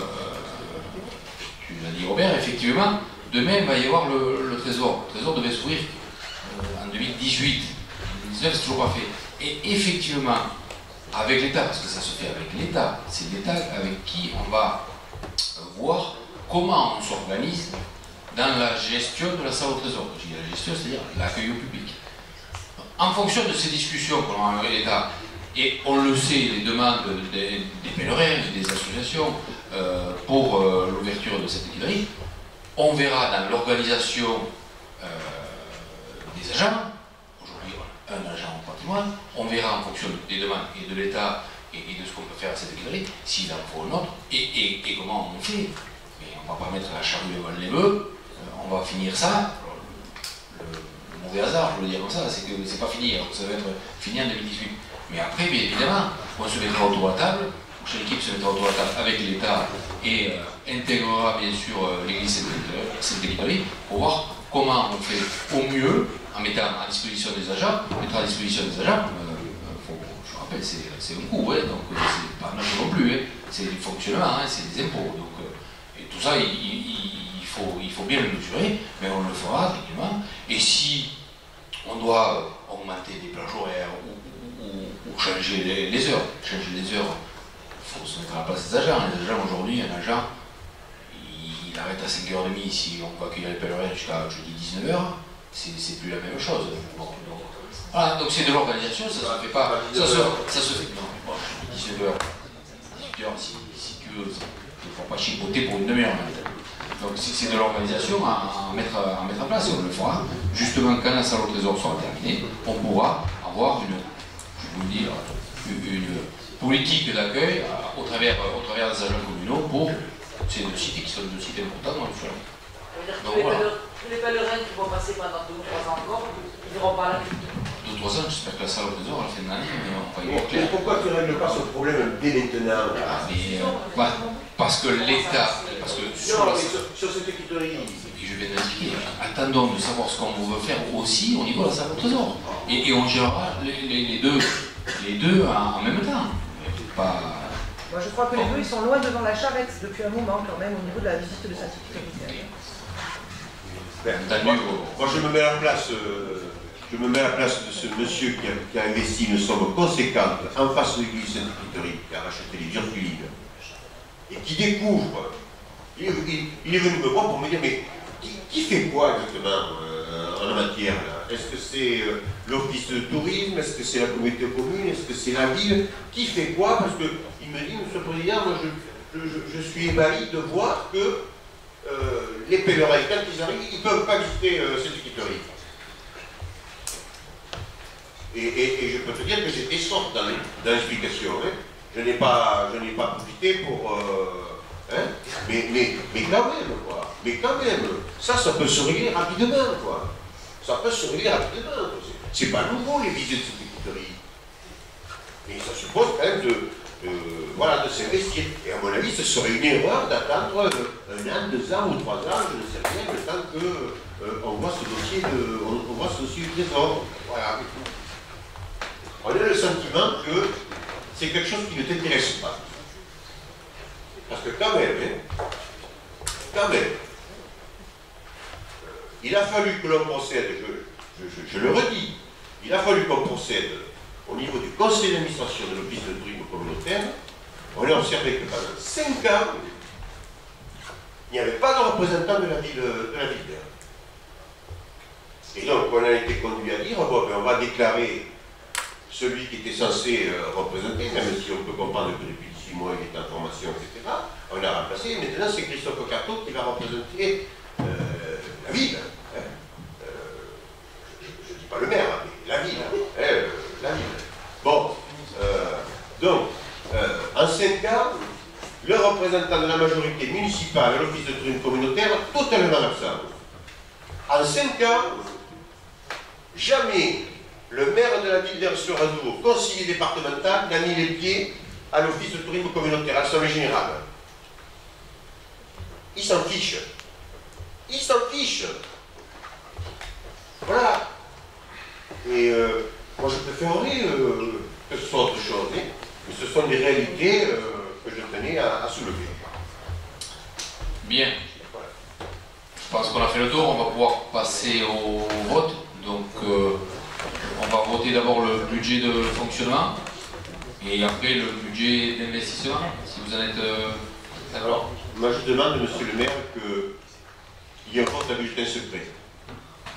tu l'as dit, Robert, effectivement, demain, il va y avoir le Trésor. Le Trésor devait s'ouvrir en 2018. En 2019, c'est toujours pas fait. Et effectivement, avec l'État, parce que ça se fait avec l'État, c'est l'État avec qui on va voir comment on s'organise dans la gestion de la salle au Trésor. Je dis la gestion, c'est-à-dire l'accueil au public. En fonction de ces discussions qu'on a avec l'État, et on le sait, les demandes des pèlerins, des associations pour l'ouverture de cette quitterie, on verra dans l'organisation des agents, aujourd'hui on a un agent au patrimoine, on verra en fonction des demandes et de l'État et de ce qu'on peut faire à cette quitterie, s'il en faut un autre, et comment on fait. Mais on ne va pas mettre la charrue devant les bœufs, on va finir ça. Le mauvais hasard, je veux le dire comme ça, c'est que c'est pas fini, alors que ça va être fini en 2018. Mais après, bien évidemment, on se mettra autour de la table, chaque équipe se mettra autour de la table avec l'État et intégrera bien sûr l'église Sainte-Exupéry pour voir comment on fait au mieux en mettant à disposition des agents. Mettre à disposition des agents, je rappelle, c'est un coût, hein, donc c'est pas neutre non plus, hein, c'est du fonctionnement, hein, c'est des impôts. Donc, et tout ça, il faut bien le mesurer, mais on le fera tranquillement. Et si on augmenter des plages horaires ou changer les heures. Changer les heures, il faut se mettre à la place des agents. Les agents aujourd'hui, un agent, il arrête à 5h30 si on va accueillir les pèlerins jusqu'à jeudi 19h, c'est plus la même chose. Bon, voilà, donc c'est de l'organisation, ça se fait pas. Ça se fait. Non, bon, 19h, 18h, si tu veux, il ne faut pas chipoter pour une demi-heure. Donc c'est de l'organisation à mettre en place et on le fera. Justement, quand la salle au trésor sera terminée, on pourra avoir une politique d'accueil au travers des agents communaux pour ces deux sites qui sont deux sites importants dans le Flandre. Donc voilà. Tous les pèlerins qui vont passer pendant 2 ou 3 ans encore, ils n'iront pas à la ville. 2 ou 3 ans, j'espère que la salle au trésor, à la fin de l'année, on va y voir clair. Pourquoi tu ne règles pas ce problème dès maintenant Parce que l'État, parce que sur cette équiterie, et je viens d'indiquer, attendons de savoir ce qu'on veut faire aussi au niveau de la salle au trésor. Et on gérera les deux en même temps. Moi je crois que les deux ils sont loin devant la charrette depuis un moment quand même au niveau de la visite de Saint-Étienne. Moi je me mets à la place de ce monsieur qui a investi une somme conséquente en face de l'église Sainte-Victorine, qui a racheté les Virgulines, et qui découvre, il est venu me voir pour me dire, mais qui fait quoi exactement en la matière là? Est-ce que c'est l'office de tourisme? Est-ce que c'est la communauté commune? Est-ce que c'est la ville? Qui fait quoi? Parce qu'il me dit, Monsieur le Président, moi je suis ébahi de voir que les pèlerins, quand ils arrivent, ils ne peuvent pas visiter cette équiterie. Et je peux te dire que j'étais sorte dans l'explication. Hein. Je n'ai pas profité pour... mais quand même, quoi. Mais quand même, ça peut se régler rapidement, quoi. Ça peut se régler rapidement. C'est pas nouveau, les visites de cette équiterie. Mais ça suppose quand même de s'investir. Et à mon avis, ce serait une erreur d'attendre 1 an, 2 ans ou 3 ans, je ne sais rien, le temps qu'on voit ce dossier du trésor. Voilà. On a le sentiment que c'est quelque chose qui ne t'intéresse pas. Parce que quand même, il a fallu que l'on procède, je le redis, il a fallu qu'on procède au niveau du conseil d'administration de l'office de tourisme communautaire. On a observé que pendant 5 ans, il n'y avait pas de représentant de la ville d'Air. Et donc on a été conduit à dire, bon, ben, on va déclarer celui qui était censé représenter, même si on peut comprendre que depuis 6 mois il est en formation, etc. On l'a remplacé, et maintenant c'est Christophe Cartot qui va représenter la ville. Hein. Je ne dis pas le maire, mais la ville. La ville. Bon, donc, en 5 ans, le représentant de la majorité municipale à l'office de tourisme communautaire totalement absent. En 5 ans, jamais le maire de la ville d'Ers-sur-Adour, conseiller départemental, n'a mis les pieds à l'office de tourisme communautaire, à l'Assemblée générale. Il s'en fiche. Il s'en fiche. Voilà. Et moi je préférerais que ce soit autre chose, hein, mais ce sont des réalités que je tenais à soulever. Bien. Je pense qu'on a fait le tour, on va pouvoir passer au vote. Donc on va voter d'abord le budget de fonctionnement et après le budget d'investissement, si vous en êtes d'accord. Moi je demande, monsieur le maire, qu'il y ait un vote à bulletin secret.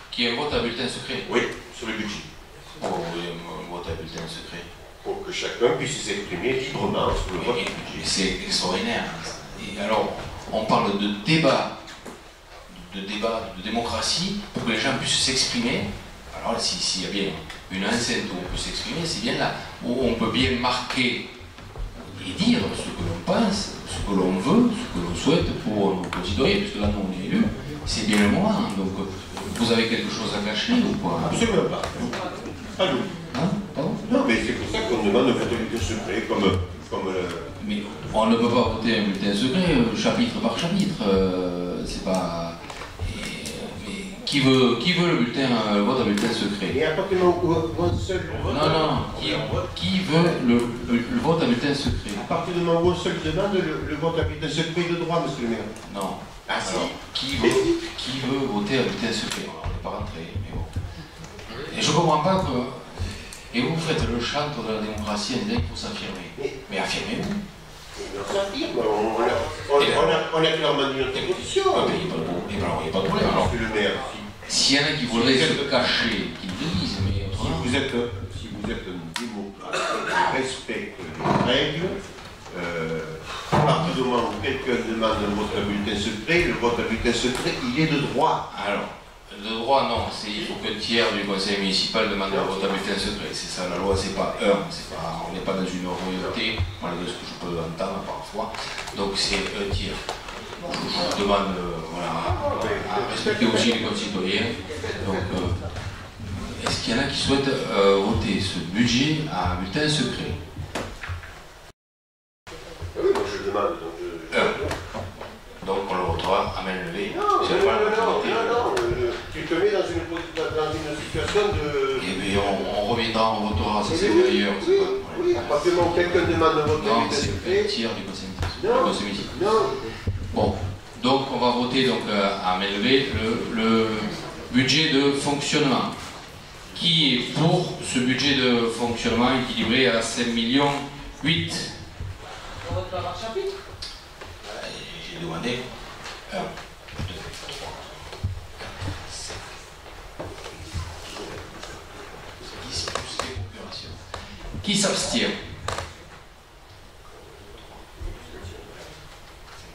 Qu'il y ait un vote à bulletin secret? Oui, sur le budget. Oh, oui, un vote à bulletin secret. Pour que chacun puisse s'exprimer librement sur le vote du budget. C'est extraordinaire. Et alors, on parle de débat, de démocratie, pour que les gens puissent s'exprimer. Alors, s'il y a bien une enceinte où on peut s'exprimer, c'est bien là, où on peut bien marquer et dire ce que l'on pense, ce que l'on veut, ce que l'on souhaite pour nos concitoyens, puisque là, nous, on est élus, c'est bien le moment. Donc, vous avez quelque chose à cacher ou quoi? Absolument pas. Pas nous. Hein? Pardon? Non, mais c'est pour ça qu'on demande un vote à bulletin secret, comme Mais on ne peut pas voter un bulletin secret, chapitre par chapitre. C'est pas... Mais qui veut le bulletin, vote à bulletin secret? Et à partir du moment où un seul... Non. Qui veut le vote à bulletin secret? À partir du moment où un seul demande le vote à bulletin secret de droit, monsieur le maire. Non. Ah si. Alors, qui veut voter à bulletin secret? On n'est pas rentré, mais bon. Et je ne comprends pas que... Et vous faites le chantre de la démocratie en disant qu'il faut s'affirmer. Mais affirmez-vous. On a clairement dit notre position. Il n'y a pas de problème. Alors, Monsieur le maire, s'il y en a qui voudraient se cacher, qu'ils le disent, mais autrement... si vous êtes un démocrate qui respecte les règles, à partir du moment où quelqu'un demande un vote à bulletin secret, le vote à bulletin secret, il est de droit. Alors, de droit, non. Il faut qu'un tiers du conseil municipal demande un vote à bulletin secret. C'est ça, la loi, c'est pas on n'est pas dans une royauté, malgré ce que je peux entendre parfois. Donc c'est un tiers. Je demande à respecter aussi les concitoyens. Donc, est-ce qu'il y en a qui souhaitent voter ce budget à bulletin secret? Oui, moi je demande. Donc on le votera à main levée. Non, tu te mets dans une situation de... Et bien on reviendra, on votera, ça c'est ailleurs. Oui, à partir du moment où quelqu'un demande de voter... Non, c'est le tiers du conseil municipal. Non. Bon, donc on va voter donc, à main levée le budget de fonctionnement. Qui est pour ce budget de fonctionnement équilibré à 5,8 millions? On vote pas par chapitre? J'ai demandé 1, 2, 3, 4, 5, 10 plus les procurations. Qui s'abstient?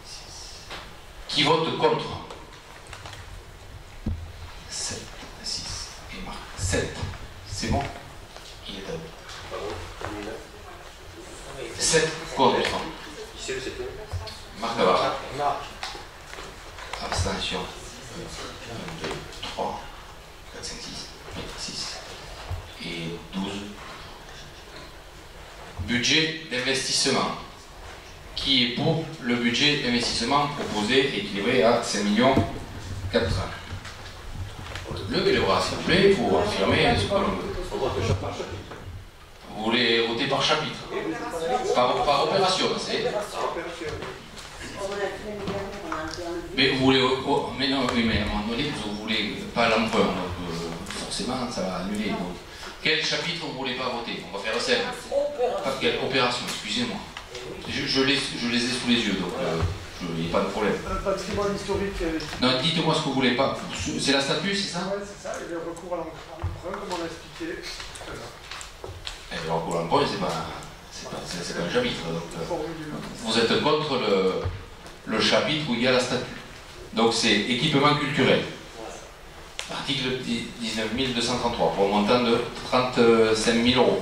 6. Qui vote contre? 7, 6 et Marc. 7. C'est bon? Il est à vous. 7 contre. Marc Navarre. Abstention. 1, 2, 3, 4, 5, 6 et 12. Budget d'investissement. Qui est pour le budget d'investissement proposé équilibré à 5,4 millions? Levez les bras s'il vous plaît, il faut affirmer ce que l'on veut. Vous voulez voter par chapitre? Par opération, c'est. Mais vous voulez. Mais non, oui, mais à un moment donné, vous voulez pas l'emprunt, donc forcément ça va annuler. Donc, quel chapitre vous ne voulez pas voter? On va faire simple. Quelle opération, excusez-moi. Je les ai sous les yeux, donc il n'y a pas de problème. Un patrimoine historique. Non, dites-moi ce que vous voulez pas. C'est la statue, c'est ça? Oui, c'est ça, et le recours à l'emprunt, comme on l'a expliqué. Le recours à l'emprunt, c'est pas un chapitre. Donc, vous êtes contre le chapitre où il y a la statue. Donc c'est équipement culturel. Article 19 233 pour un montant de 35 000 €.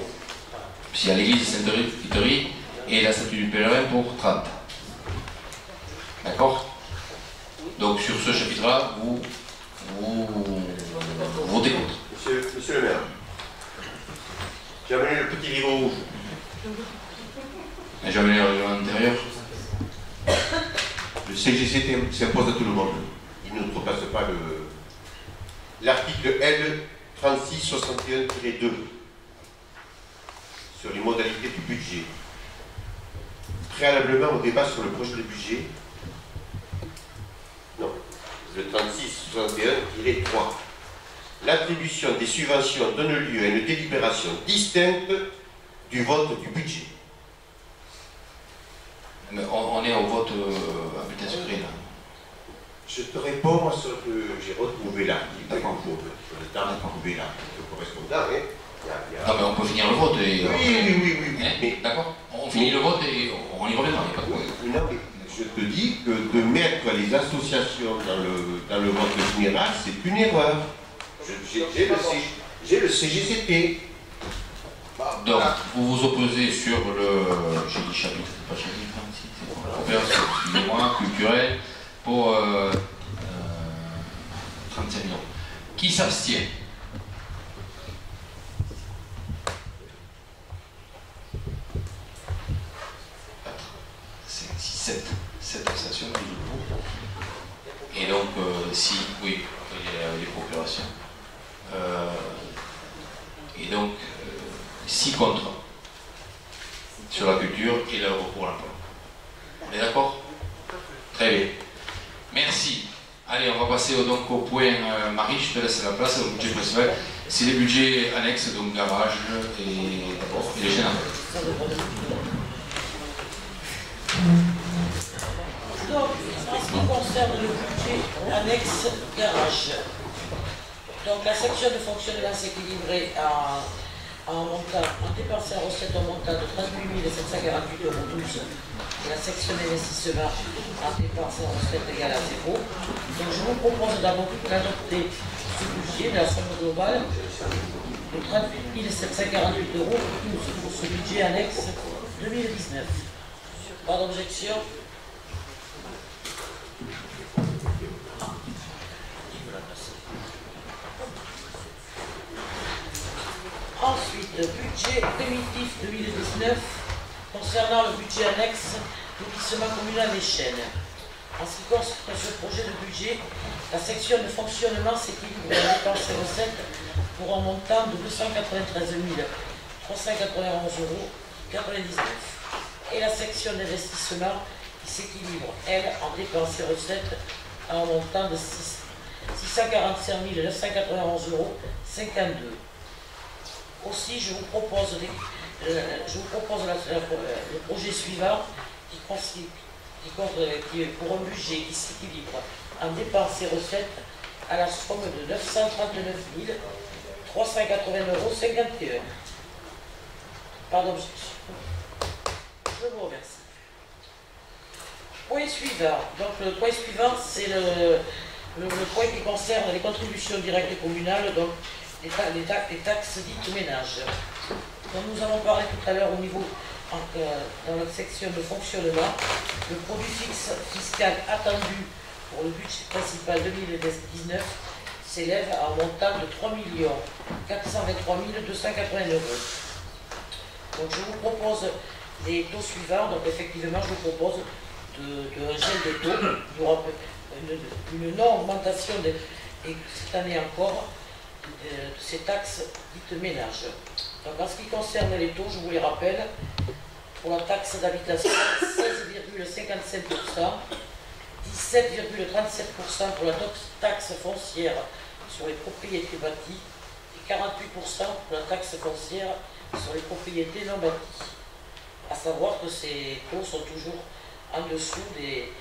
Puis il y a l'église de Sainte-Rite et la statue du pèlerin pour 30. D'accord? Donc sur ce chapitre-là, vous votez contre. Monsieur le maire, j'ai amené le petit livre rouge. Et j'ai amené le règlement intérieur. Le CGC s'impose à tout le monde. Il ne repasse pas l'article L 3661-2 sur les modalités du budget. Préalablement au débat sur le projet de budget, non, le 3661-3, l'attribution des subventions donne lieu à une délibération distincte du vote du budget. Mais on est au vote à bulletin secret là. Je te réponds à ce que j'ai retrouvé l'article. D'accord. Le temps de trouver l'article correspondant. Non mais on peut finir le vote et... Oui. Mais d'accord, on finit le vote et on y reviendra, il n'y a pas de problème. Non, mais je te dis que de mettre les associations dans le vote général, c'est une erreur. J'ai le CGCT. Donc, vous vous opposez sur le... J'ai dit chapitre, c'est pas chapitre, c'est opération, excusez-moi, culturelle, pour 35 millions. Qui s'abstient? 4, 5, 6, 7. 7 abstentions, 12 pour. Et donc, si, oui, il y a les procurations. Et donc, 6 contre sur la culture et le recours à l'emploi. On est d'accord? Très bien. Merci. Allez, on va passer donc au point Marie, je te laisse la place au budget principal. C'est les budgets annexes, donc garage et les chaînes. Donc, en ce qui concerne le budget annexe garage, donc la section de fonctionnement s'équilibrait en dépensé en recette au montant de 38 748,12 € et la section d'investissement en dépensé en recette égale à 0. Donc je vous propose d'adopter ce budget de la somme globale de 38 748,12 € pour ce budget annexe 2019. Pas d'objection? Ensuite, budget primitif 2019 concernant le budget annexe lotissement communal des Chênes. En ce qui concerne ce projet de budget, la section de fonctionnement s'équilibre en dépenses et recettes pour un montant de 293 391,99 € et la section d'investissement qui s'équilibre, elle, en dépenses et recettes à un montant de 645 991,52 €. Aussi, je vous propose le projet suivant qui est pour un budget qui s'équilibre en dépenses et recettes à la somme de 939 380,51 €. Pas d'objection. Je vous remercie. Point suivant. Donc le point suivant, c'est le point qui concerne les contributions directes communales, donc les taxes dites ménages. Donc nous avons parlé tout à l'heure au niveau, dans la section de fonctionnement, le produit fiscal attendu pour le budget principal 2019 s'élève à un montant de 3 423 280 €. Donc je vous propose les taux suivants. Donc effectivement, je vous propose un gel des taux. Il y aura une non-augmentation cette année encore de ces taxes dites ménages. Donc en ce qui concerne les taux, je vous les rappelle, pour la taxe d'habitation, 16,55%, 17,37% pour la taxe foncière sur les propriétés bâties et 48% pour la taxe foncière sur les propriétés non bâties. À savoir que ces taux sont toujours en dessous des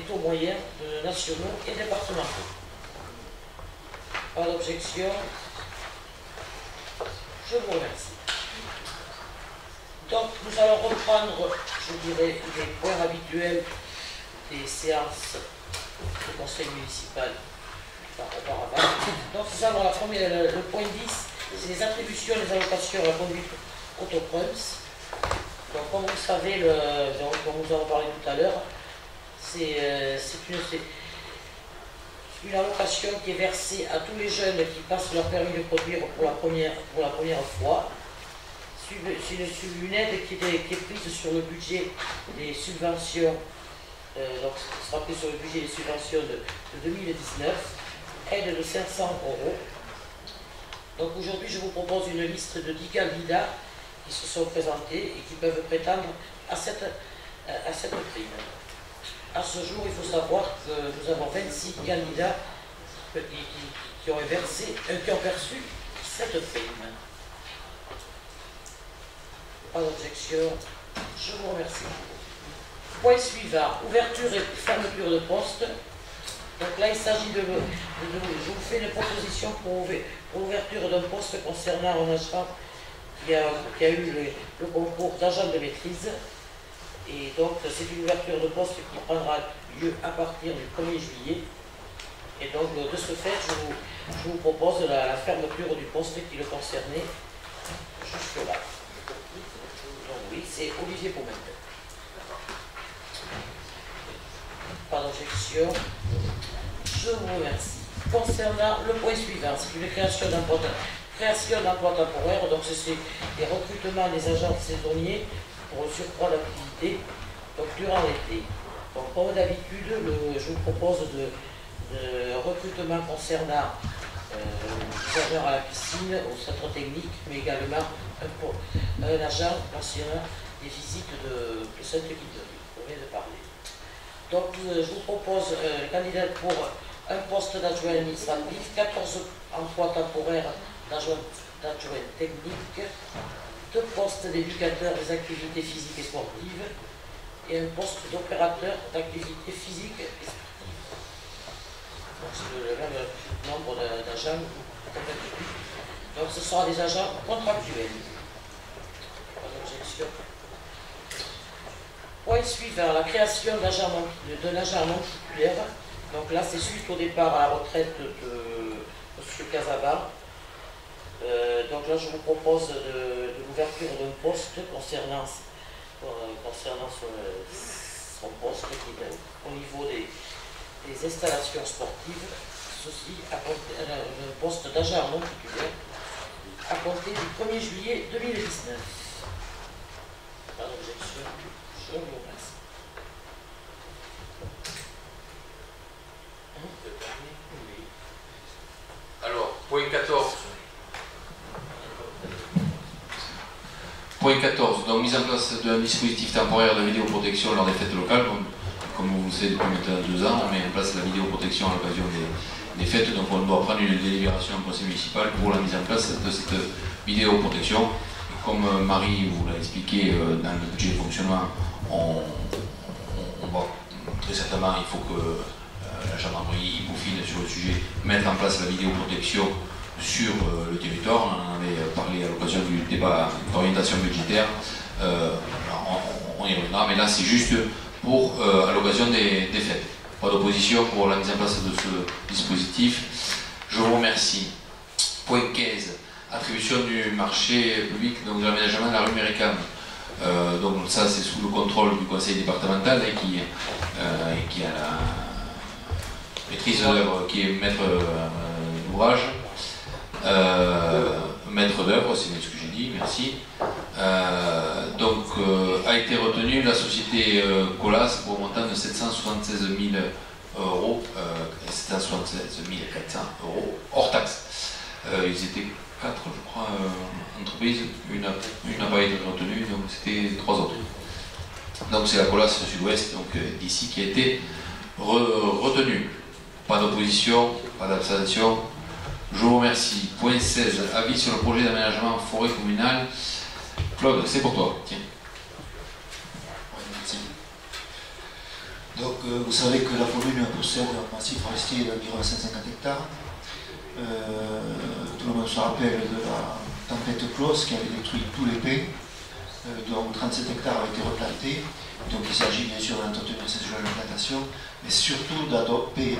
taux moyens nationaux et départementaux. Pas d'objection. Je vous remercie. Donc nous allons reprendre, je dirais, les points habituels des séances du conseil municipal auparavant. Donc nous avons le point 10, c'est les attributions et les allocations à la conduite autocross. Donc comme vous le savez, comme nous avons parlé tout à l'heure, c'est une allocation qui est versée à tous les jeunes qui passent leur permis de conduire pour la première fois. C'est une aide qui est prise sur le budget des subventions, donc ce sera pris sur le budget des subventions de 2019, aide de 500 €. Donc aujourd'hui, je vous propose une liste de 10 candidats qui se sont présentés et qui peuvent prétendre à cette prime. À ce jour, il faut savoir que nous avons 26 candidats qui ont perçu cette prime. Pas d'objection. Je vous remercie. Point suivant, ouverture et fermeture de poste. Donc là, il s'agit je vous fais une proposition pour l'ouverture d'un poste concernant un agent qui a eu le concours d'agent de maîtrise. Et donc, c'est une ouverture de poste qui prendra lieu à partir du 1er juillet. Et donc, de ce fait, je vous propose la fermeture du poste qui le concernait jusque-là. Donc oui, c'est Olivier Poumette. Pas d'objection. Je vous remercie. Concernant le point suivant, c'est une création d'emploi temporaire. Donc, c'est des recrutements des agents saisonniers pour le surcroît d'activité, donc durant l'été. Donc comme d'habitude, je vous propose de recrutement concernant des agents à la piscine, au centre technique, mais également un agent concernant des visites de Sainte-Guide, on vient de parler. Donc je vous propose candidat pour un poste d'adjoint administratif, 14 emplois temporaires d'adjoint technique, 2 postes d'éducateur des activités physiques et sportives et un poste d'opérateur d'activités physiques et sportives. Donc c'est le même nombre d'agents. Donc ce sera des agents contractuels. Pas d'objection. Point suivant, la création d'un agent non titulaire. Donc là, c'est suite au départ à la retraite de M. Casaba. Donc là, je vous propose de l'ouverture d'un poste concernant son poste qui est au niveau des installations sportives. Ceci un poste d'agent non titulaire à compter du 1er juillet 2019. Pas d'objection. Je vous remercie. Alors, point 14. Point 14. Donc, mise en place d'un dispositif temporaire de vidéoprotection lors des fêtes locales. Comme vous le savez, depuis maintenant 2 ans, on met en place la vidéoprotection à l'occasion des fêtes. Donc, on doit prendre une délibération au conseil municipal pour la mise en place de cette vidéoprotection. Comme Marie vous l'a expliqué, dans le budget de fonctionnement, on va très certainement, il faut que la gendarmerie peaufine sur le sujet, mettre en place la vidéoprotection sur le territoire. On en avait parlé à l'occasion du débat d'orientation budgétaire. On y reviendra, mais là c'est juste pour à l'occasion des fêtes. Pas d'opposition pour la mise en place de ce dispositif. Je vous remercie. Point 15. Attribution du marché public, donc de l'aménagement de la rue Méricane. Donc ça c'est sous le contrôle du conseil départemental et qui a la maîtrise d'œuvre, qui est maître d'ouvrage, maître d'œuvre, c'est bien ce que j'ai dit, merci. Donc a été retenue la société Colas pour un montant de 776 000 euros, 776 400 euros hors taxe. Ils étaient 4, je crois, entreprises, une n'a pas été retenue, donc c'était 3 autres. Donc c'est la Colas Sud-Ouest, donc d'ici, qui a été retenue. Pas d'opposition, pas d'abstention. Je vous remercie. Point 16, avis sur le projet d'aménagement forêt communale. Claude, c'est pour toi. Tiens. Merci. Donc vous savez que la commune possède un massif forestier d'environ 150 hectares. Tout le monde se rappelle de la tempête Klaus qui avait détruit tous les pins, dont 37 hectares avaient été replantés. Donc il s'agit bien sûr d'entretenir ces zones de plantation, mais surtout d'adopter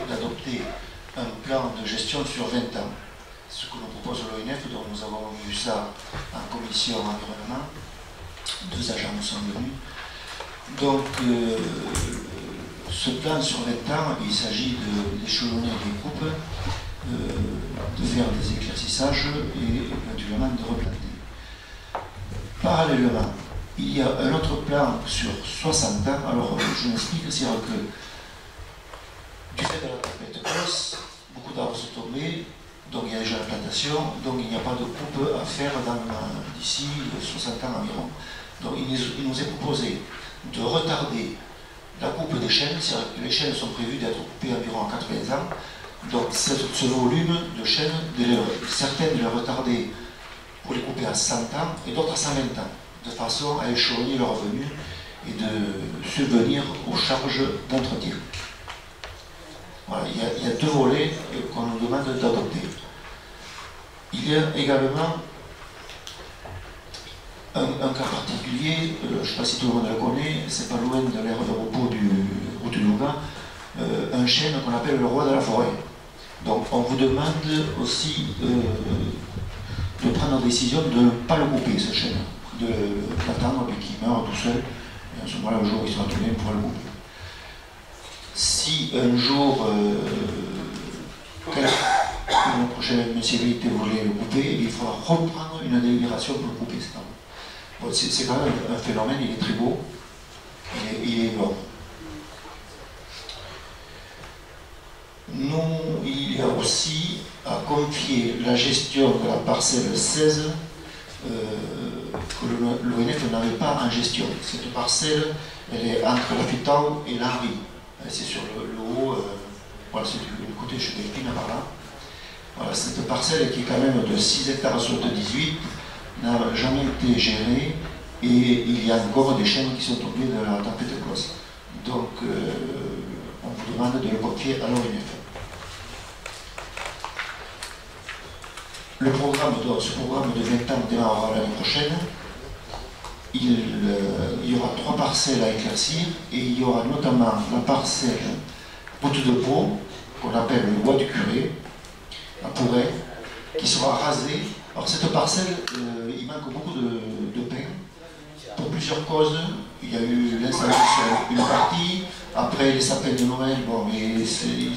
un plan de gestion sur 20 ans. Ce que nous propose l'ONF, dont nous avons vu ça en commission environnement. 2 agents nous sont venus. Donc ce plan sur 20 ans, il s'agit d'échelonner les coupes, de faire des éclaircissages et éventuellement de replanter. Parallèlement, il y a un autre plan sur 60 ans. Alors je m'explique, c'est-à-dire que du fait de la tempête Klaus, beaucoup d'arbres sont tombés, donc il y a déjà la plantation, donc il n'y a pas de coupe à faire d'ici 60 ans environ. Donc il nous est proposé de retarder la coupe des chênes, c'est-à-dire que les chênes sont prévus d'être coupés environ à 80 ans. Donc ce volume de chênes, certaines de les retarder pour les couper à 100 ans et d'autres à 120 ans, de façon à échelonner leurs revenus et de subvenir aux charges d'entretien. Voilà, il y a 2 volets qu'on nous demande d'adopter. Il y a également un cas particulier, je ne sais pas si tout le monde le connaît, c'est pas loin de l'aire de repos du route du Louga, un chêne qu'on appelle le roi de la forêt. Donc on vous demande aussi de prendre la décision de ne pas le couper, ce chêne, de l'attendre et qu'il meure tout seul, et à ce moment-là, le jour où il sera tourné, on pourra le couper. Si un jour une prochaine municipalité voulait le couper, il faudra reprendre une délibération pour le couper. Bon, c'est quand même un phénomène, il est très beau, il est énorme. Nous, il y a aussi à confier la gestion de la parcelle 16 que l'ONF n'avait pas en gestion. Cette parcelle, elle est entre la Fitau et l'Henri. c'est sur le haut, voilà, c'est du côté chez Delphine par là. Voilà, cette parcelle qui est quand même de 6 hectares sur de 18 n'a jamais été gérée et il y a encore des chaînes qui sont tombées de la tempête de Clos. Donc on vous demande de le confier à l'ONF. Ce programme de 20 ans démarrera l'année prochaine. Il y aura 3 parcelles à éclaircir et il y aura notamment la parcelle Route de Pau, qu'on appelle le bois du curé, à Pourret, qui sera rasée. Alors cette parcelle, il manque beaucoup de pain, pour plusieurs causes. Il y a eu l'incendie sur une partie, après les sapins de Noël, bon, ils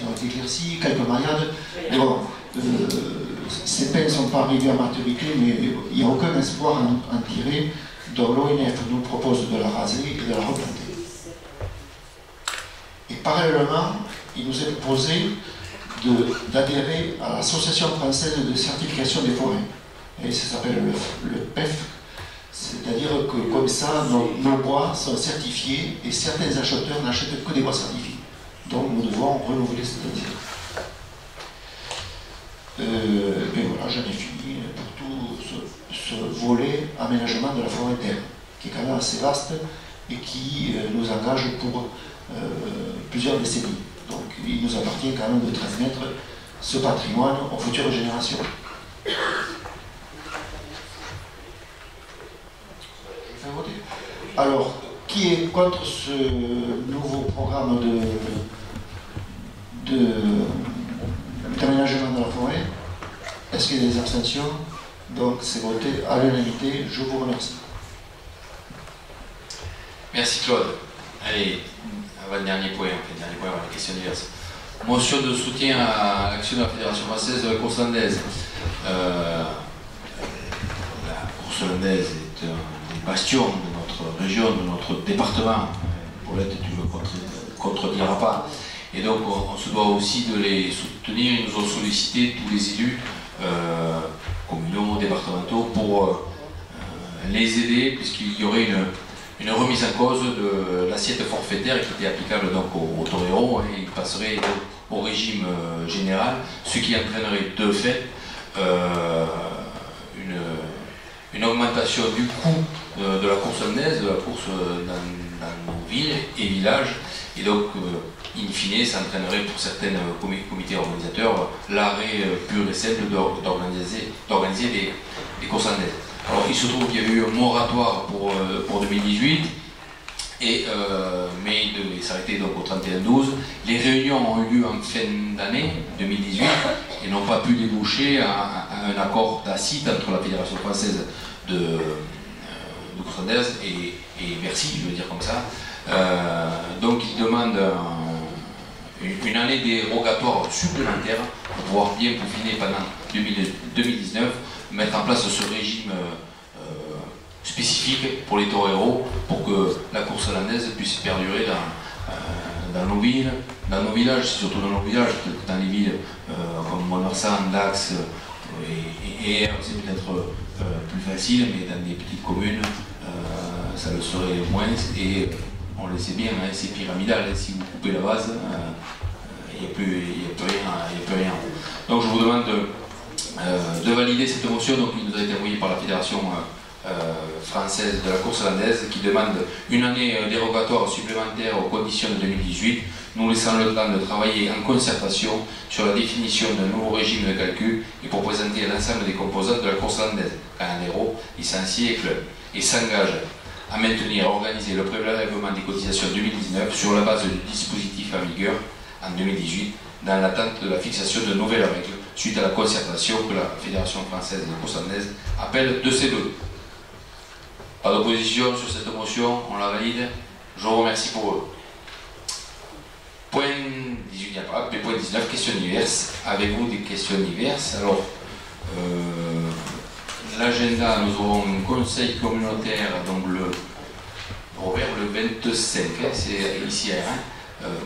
ont été éclaircis, quelques maillades. Mais bon, ces pains ne sont pas arrivés à maturité, mais il n'y a aucun espoir à en tirer. Donc l'ONF nous propose de la raser et de la replanter. Et parallèlement, il nous est proposé d'adhérer à l'Association française de certification des forêts. Et ça s'appelle le PEF. C'est-à-dire que comme ça, nos bois sont certifiés et certains acheteurs n'achètent que des bois certifiés. Donc nous devons renouveler cette adhésion. Et voilà, j'en ai fini pour tout ce volet aménagement de la forêt terre, qui est quand même assez vaste et qui nous engage pour plusieurs décennies. Donc il nous appartient quand même de transmettre ce patrimoine aux futures générations. Je fais voter. Alors, qui est contre ce nouveau programme d'aménagement de la forêt? Est-ce qu'il y a des abstentions? Donc c'est voté à l'unanimité. Je vous remercie. Merci Claude. Allez, avant-dernier point, la question diverse. Motion de soutien à l'action de la Fédération française de la course landaise. La course landaise est un des bastions de notre région, de notre département. Paulette, tu ne me contrediras pas. Et donc on se doit aussi de les soutenir. Ils nous ont sollicité tous les élus communaux, départementaux pour les aider, puisqu'il y aurait une remise en cause de l'assiette forfaitaire qui était applicable donc aux toreros, et il passerait donc au régime général, ce qui entraînerait de fait une augmentation du coût de la course landaise, de la course dans nos villes et villages, et donc in fine ça entraînerait pour certains comités organisateurs l'arrêt pur et simple d'organiser des courses landaises. Alors il se trouve qu'il y avait eu un moratoire pour 2018, mais il devait s'arrêter donc au 31-12. Les réunions ont eu lieu en fin d'année 2018 et n'ont pas pu déboucher à un accord tacite entre la Fédération française de course landaise et Bercy, je veux dire comme ça. Donc ils demandent une année dérogatoire supplémentaire pour pouvoir bien peaufiner pendant 2019, mettre en place ce régime spécifique pour les toreros, pour que la course landaise puisse perdurer dans nos villes, dans nos villages, surtout dans nos villages, dans les villes comme Montmarsan, Dax et c'est peut-être plus facile, mais dans des petites communes, ça le serait moins, et on le sait bien, hein, c'est pyramidal, hein, si vous coupez la base, il n'y a plus rien. Donc je vous demande de valider cette motion donc, qui nous a été envoyée par la Fédération française de la course landaise, qui demande une année dérogatoire supplémentaire aux conditions de 2018, nous laissant le temps de travailler en concertation sur la définition d'un nouveau régime de calcul et pour présenter l'ensemble des composantes de la course landaise, canadéro, licenciés et clubs, et s'engage à maintenir et organiser le prélèvement des cotisations 2019 sur la base du dispositif en vigueur en 2018, dans l'attente de la fixation de nouvelles règles suite à la concertation que la Fédération française de course landaise appelle de ses vœux. Pas d'opposition sur cette motion, on la valide. Je vous remercie pour eux. Point 18, il n'y a pas. Point 19, questions diverses. Avez-vous des questions diverses? Alors, l'agenda, nous aurons un conseil communautaire, donc le 25, hein, c'est ici à R1.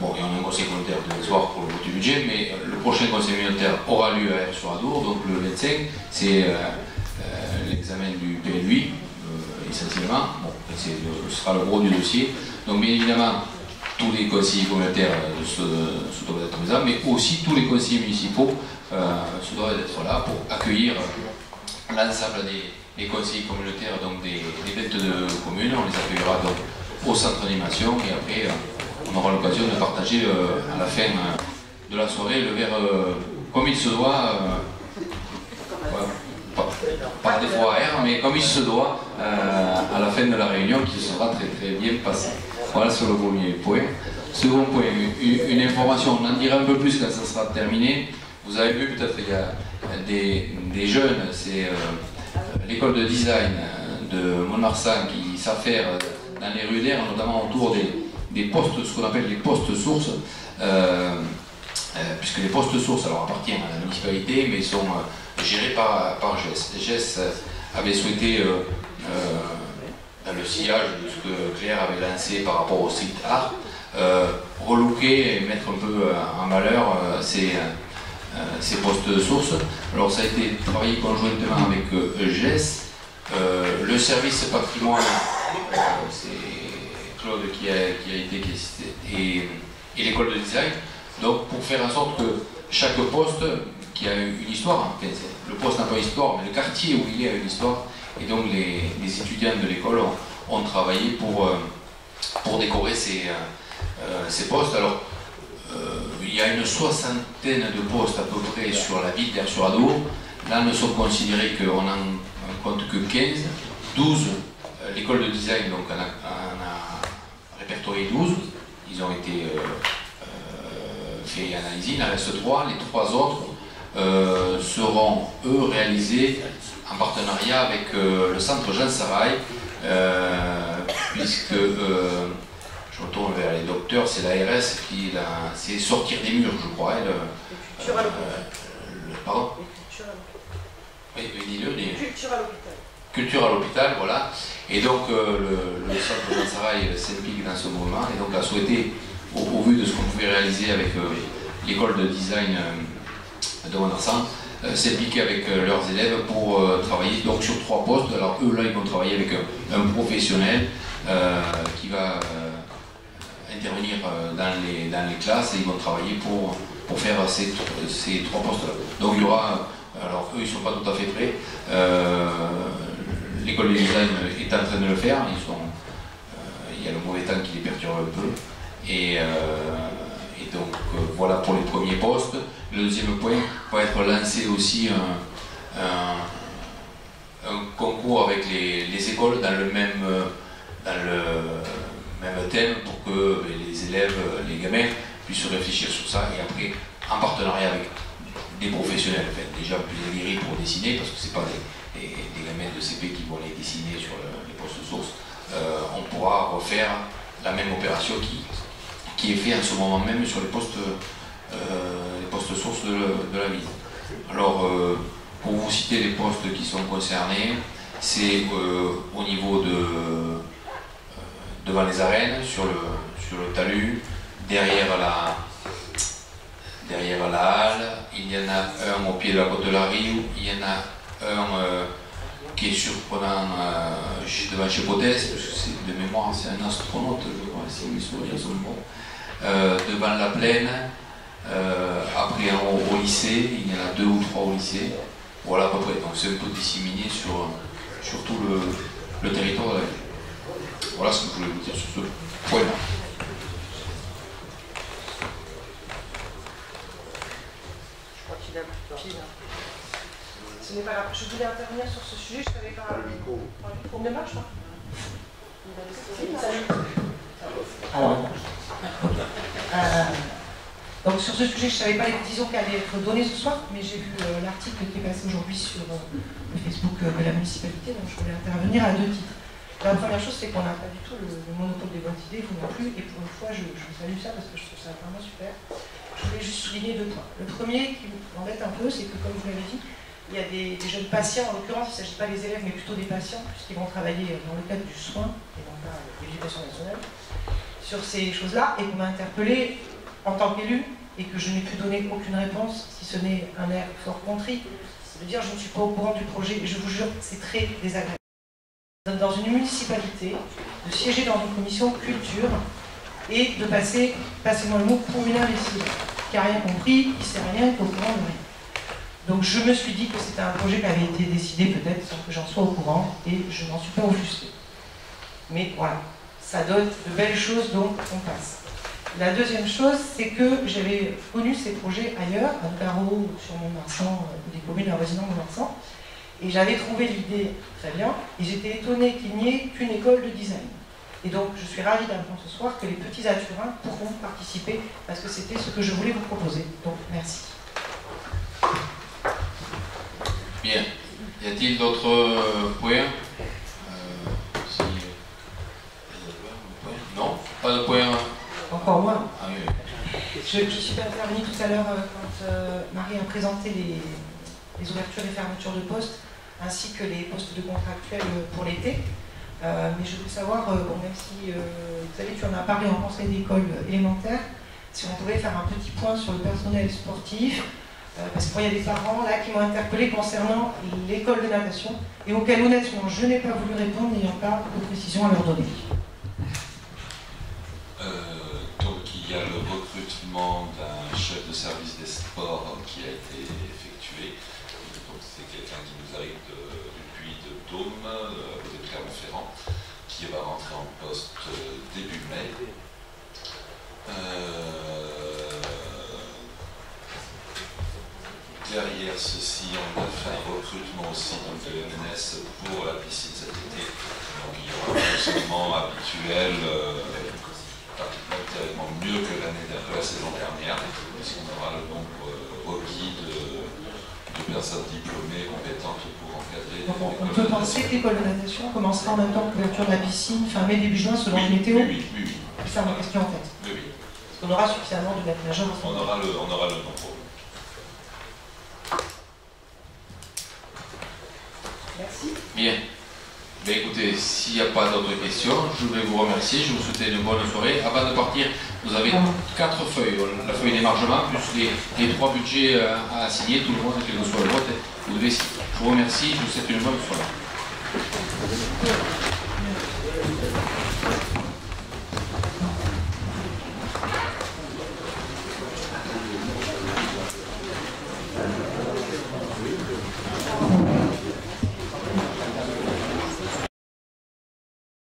Bon, et on a un conseil communautaire demain soir pour le vote du budget, mais le prochain conseil communautaire aura lieu à R-sur-Adour, donc le 25, c'est l'examen du PLUI, essentiellement. Bon, ce sera le gros du dossier. Donc, bien évidemment, tous les conseillers communautaires se doivent être présents, mais aussi tous les conseillers municipaux se doivent être là pour accueillir l'ensemble des conseillers communautaires donc des 22 communes. On les accueillera donc au centre d'animation et après on aura l'occasion de partager à la fin de la soirée le verre comme il se doit, pas des fois à air, mais comme il se doit à la fin de la réunion qui sera très très bien passée. Voilà sur le premier point. Second point, une information, on en dira un peu plus quand ça sera terminé. Vous avez vu peut-être il y a des jeunes, c'est l'école de design de Mont-de-Marsan qui s'affaire dans les rues d'air, notamment autour des postes, ce qu'on appelle les postes sources, puisque les postes sources alors, appartiennent à la municipalité, mais sont gérés par GES. GES avait souhaité, dans le sillage de ce que Claire avait lancé par rapport au site art, relooker et mettre un peu en valeur ces postes sources. Alors ça a été travaillé conjointement avec GES, le service patrimoine, c'est Claude qui a été et l'école de design, donc pour faire en sorte que chaque poste qui a une histoire, enfin, le poste n'a pas une histoire, mais le quartier où il est a une histoire, et donc les étudiants de l'école ont travaillé pour décorer ces postes. Alors, il y a une soixantaine de postes à peu près sur la ville d'Air-sur-Adour. Là, nous sommes considérés qu'on n'en compte que 15, 12. L'école de design donc, en a répertorié 12. Ils ont été faits et analysés. Il en reste 3. Les 3 autres seront, eux, réalisés en partenariat avec le centre Jean Sarail, puisque je retourne vers les docteurs, c'est l'ARS qui c'est sortir des murs, je crois. Culture à l'hôpital. Pardon ? Oui, dis-le. Culture à l'hôpital. Culture à l'hôpital, voilà. Et donc le centre Jean Sarail s'implique dans ce mouvement et donc a souhaité, au vu de ce qu'on pouvait réaliser avec l'école de design de Mont-de-Marsan, s'impliquer avec leurs élèves pour travailler donc sur 3 postes. Alors eux là ils vont travailler avec un professionnel qui va intervenir dans les classes et ils vont travailler pour faire ces 3 postes là. Donc il y aura, alors eux ils ne sont pas tout à fait prêts, l'école de design est en train de le faire, il y a le mauvais temps qui les perturbe un peu et donc voilà pour les premiers postes. Le deuxième point va être lancé aussi un concours avec les écoles dans le même thème pour que les élèves, les gamins puissent réfléchir sur ça et après en partenariat avec des professionnels, en fait, déjà plus aguerris pour dessiner parce que c'est pas des gamins de CP qui vont les dessiner sur les postes sources. On pourra refaire la même opération qui est faite en ce moment même sur les postes sources de la ville. Alors, pour vous citer les postes qui sont concernés, c'est au niveau devant les arènes, sur le talus, derrière la halle, il y en a un au pied de la côte de la Rive, il y en a un qui est surprenant devant chez Podès, de mémoire c'est un astronaute, je crois, si mes souvenirs sont bons, devant la plaine, après au lycée, il y en a 2 ou 3 au lycée, voilà à peu près, donc c'est un peu disséminé sur tout le territoire de la ville. Voilà ce que je voulais vous dire sur ce point-là. Je crois qu'il a pile. Ce n'est pas grave. Je voulais intervenir sur ce sujet, je savais pas. Le micro ne marche pas. Donc sur ce sujet, je ne savais pas les précisions qui allaient être données ce soir, mais j'ai vu l'article qui est passé aujourd'hui sur le Facebook de la municipalité, donc je voulais intervenir à 2 titres. La première chose, c'est qu'on n'a pas du tout le monopole des bonnes idées, vous non plus, et pour une fois, je salue ça parce que je trouve ça vraiment super. Je voulais juste souligner 2 points. Le premier qui m'embête un peu, c'est que, comme vous l'avez dit, il y a des jeunes patients, en l'occurrence, il ne s'agit pas des élèves, mais plutôt des patients, puisqu'ils vont travailler dans le cadre du soin, et non pas de l'éducation nationale, sur ces choses-là, et qu'on m'a interpellé en tant qu'élu, et que je n'ai pu donner aucune réponse, si ce n'est un air fort contrit, de dire je ne suis pas au courant du projet, et je vous jure, c'est très désagréable. Dans une municipalité, de siéger dans une commission culture, et de passer, passez-moi le mot, pour une imbécile, qui n'a rien compris, qui ne sait rien, qui est au courant de rien. Donc je me suis dit que c'était un projet qui avait été décidé peut-être sans que j'en sois au courant, et je n'en suis pas offusquée. Mais voilà, ça donne de belles choses, donc on passe. La deuxième chose, c'est que j'avais connu ces projets ailleurs, à Nougaro, sur Mont-Marsan, des communes avoisinant Mont-Marsan, et j'avais trouvé l'idée très bien, et j'étais étonnée qu'il n'y ait qu'une école de design. Et donc je suis ravie d'apprendre ce soir que les petits Aturins pourront participer, parce que c'était ce que je voulais vous proposer. Donc merci. Bien. Y a-t-il d'autres points? Non? Pas de points? Encore moins. Ah, oui. Je suis intervenue tout à l'heure quand Marie a présenté les ouvertures et fermetures de postes, ainsi que les postes de contractuels pour l'été. Mais je voulais savoir, bon, même si, vous savez, tu en as parlé en conseil d'école élémentaire, si on pouvait faire un petit point sur le personnel sportif, parce qu'il y a des parents là qui m'ont interpellé concernant l'école de natation, et auquel honnêtement je n'ai pas voulu répondre, n'ayant pas de précision à leur donner. Donc il y a le recrutement d'un chef de service des sports qui a été effectué. Donc c'est quelqu'un qui nous arrive depuis de Dôme, de Clermont-Ferrand, qui va rentrer en poste début mai. Derrière ceci, on a fait un recrutement aussi de l'ENS pour la piscine cet été. Donc il y aura un fonctionnement habituel, tellement mieux que la saison dernière, puisqu'on aura le nombre requis de personnes diplômées, compétentes pour encadrer. Donc on peut penser que l'école de natation commencera en même temps que l'ouverture de la piscine, fin mai, début juin, selon la météo? Oui. C'est ça ma question en fait. Oui. Parce qu'on aura suffisamment de maîtres nageurs. On aura le nombre. Merci. Bien. Ben écoutez, s'il n'y a pas d'autres questions, je vais vous remercier, je vous souhaite une bonne soirée. Avant de partir, vous avez 4 feuilles, la feuille d'émargement, plus les 3 budgets à signer, tout le monde, quel que soit le vote, vous devez signer. Je vous remercie, je vous souhaite une bonne soirée.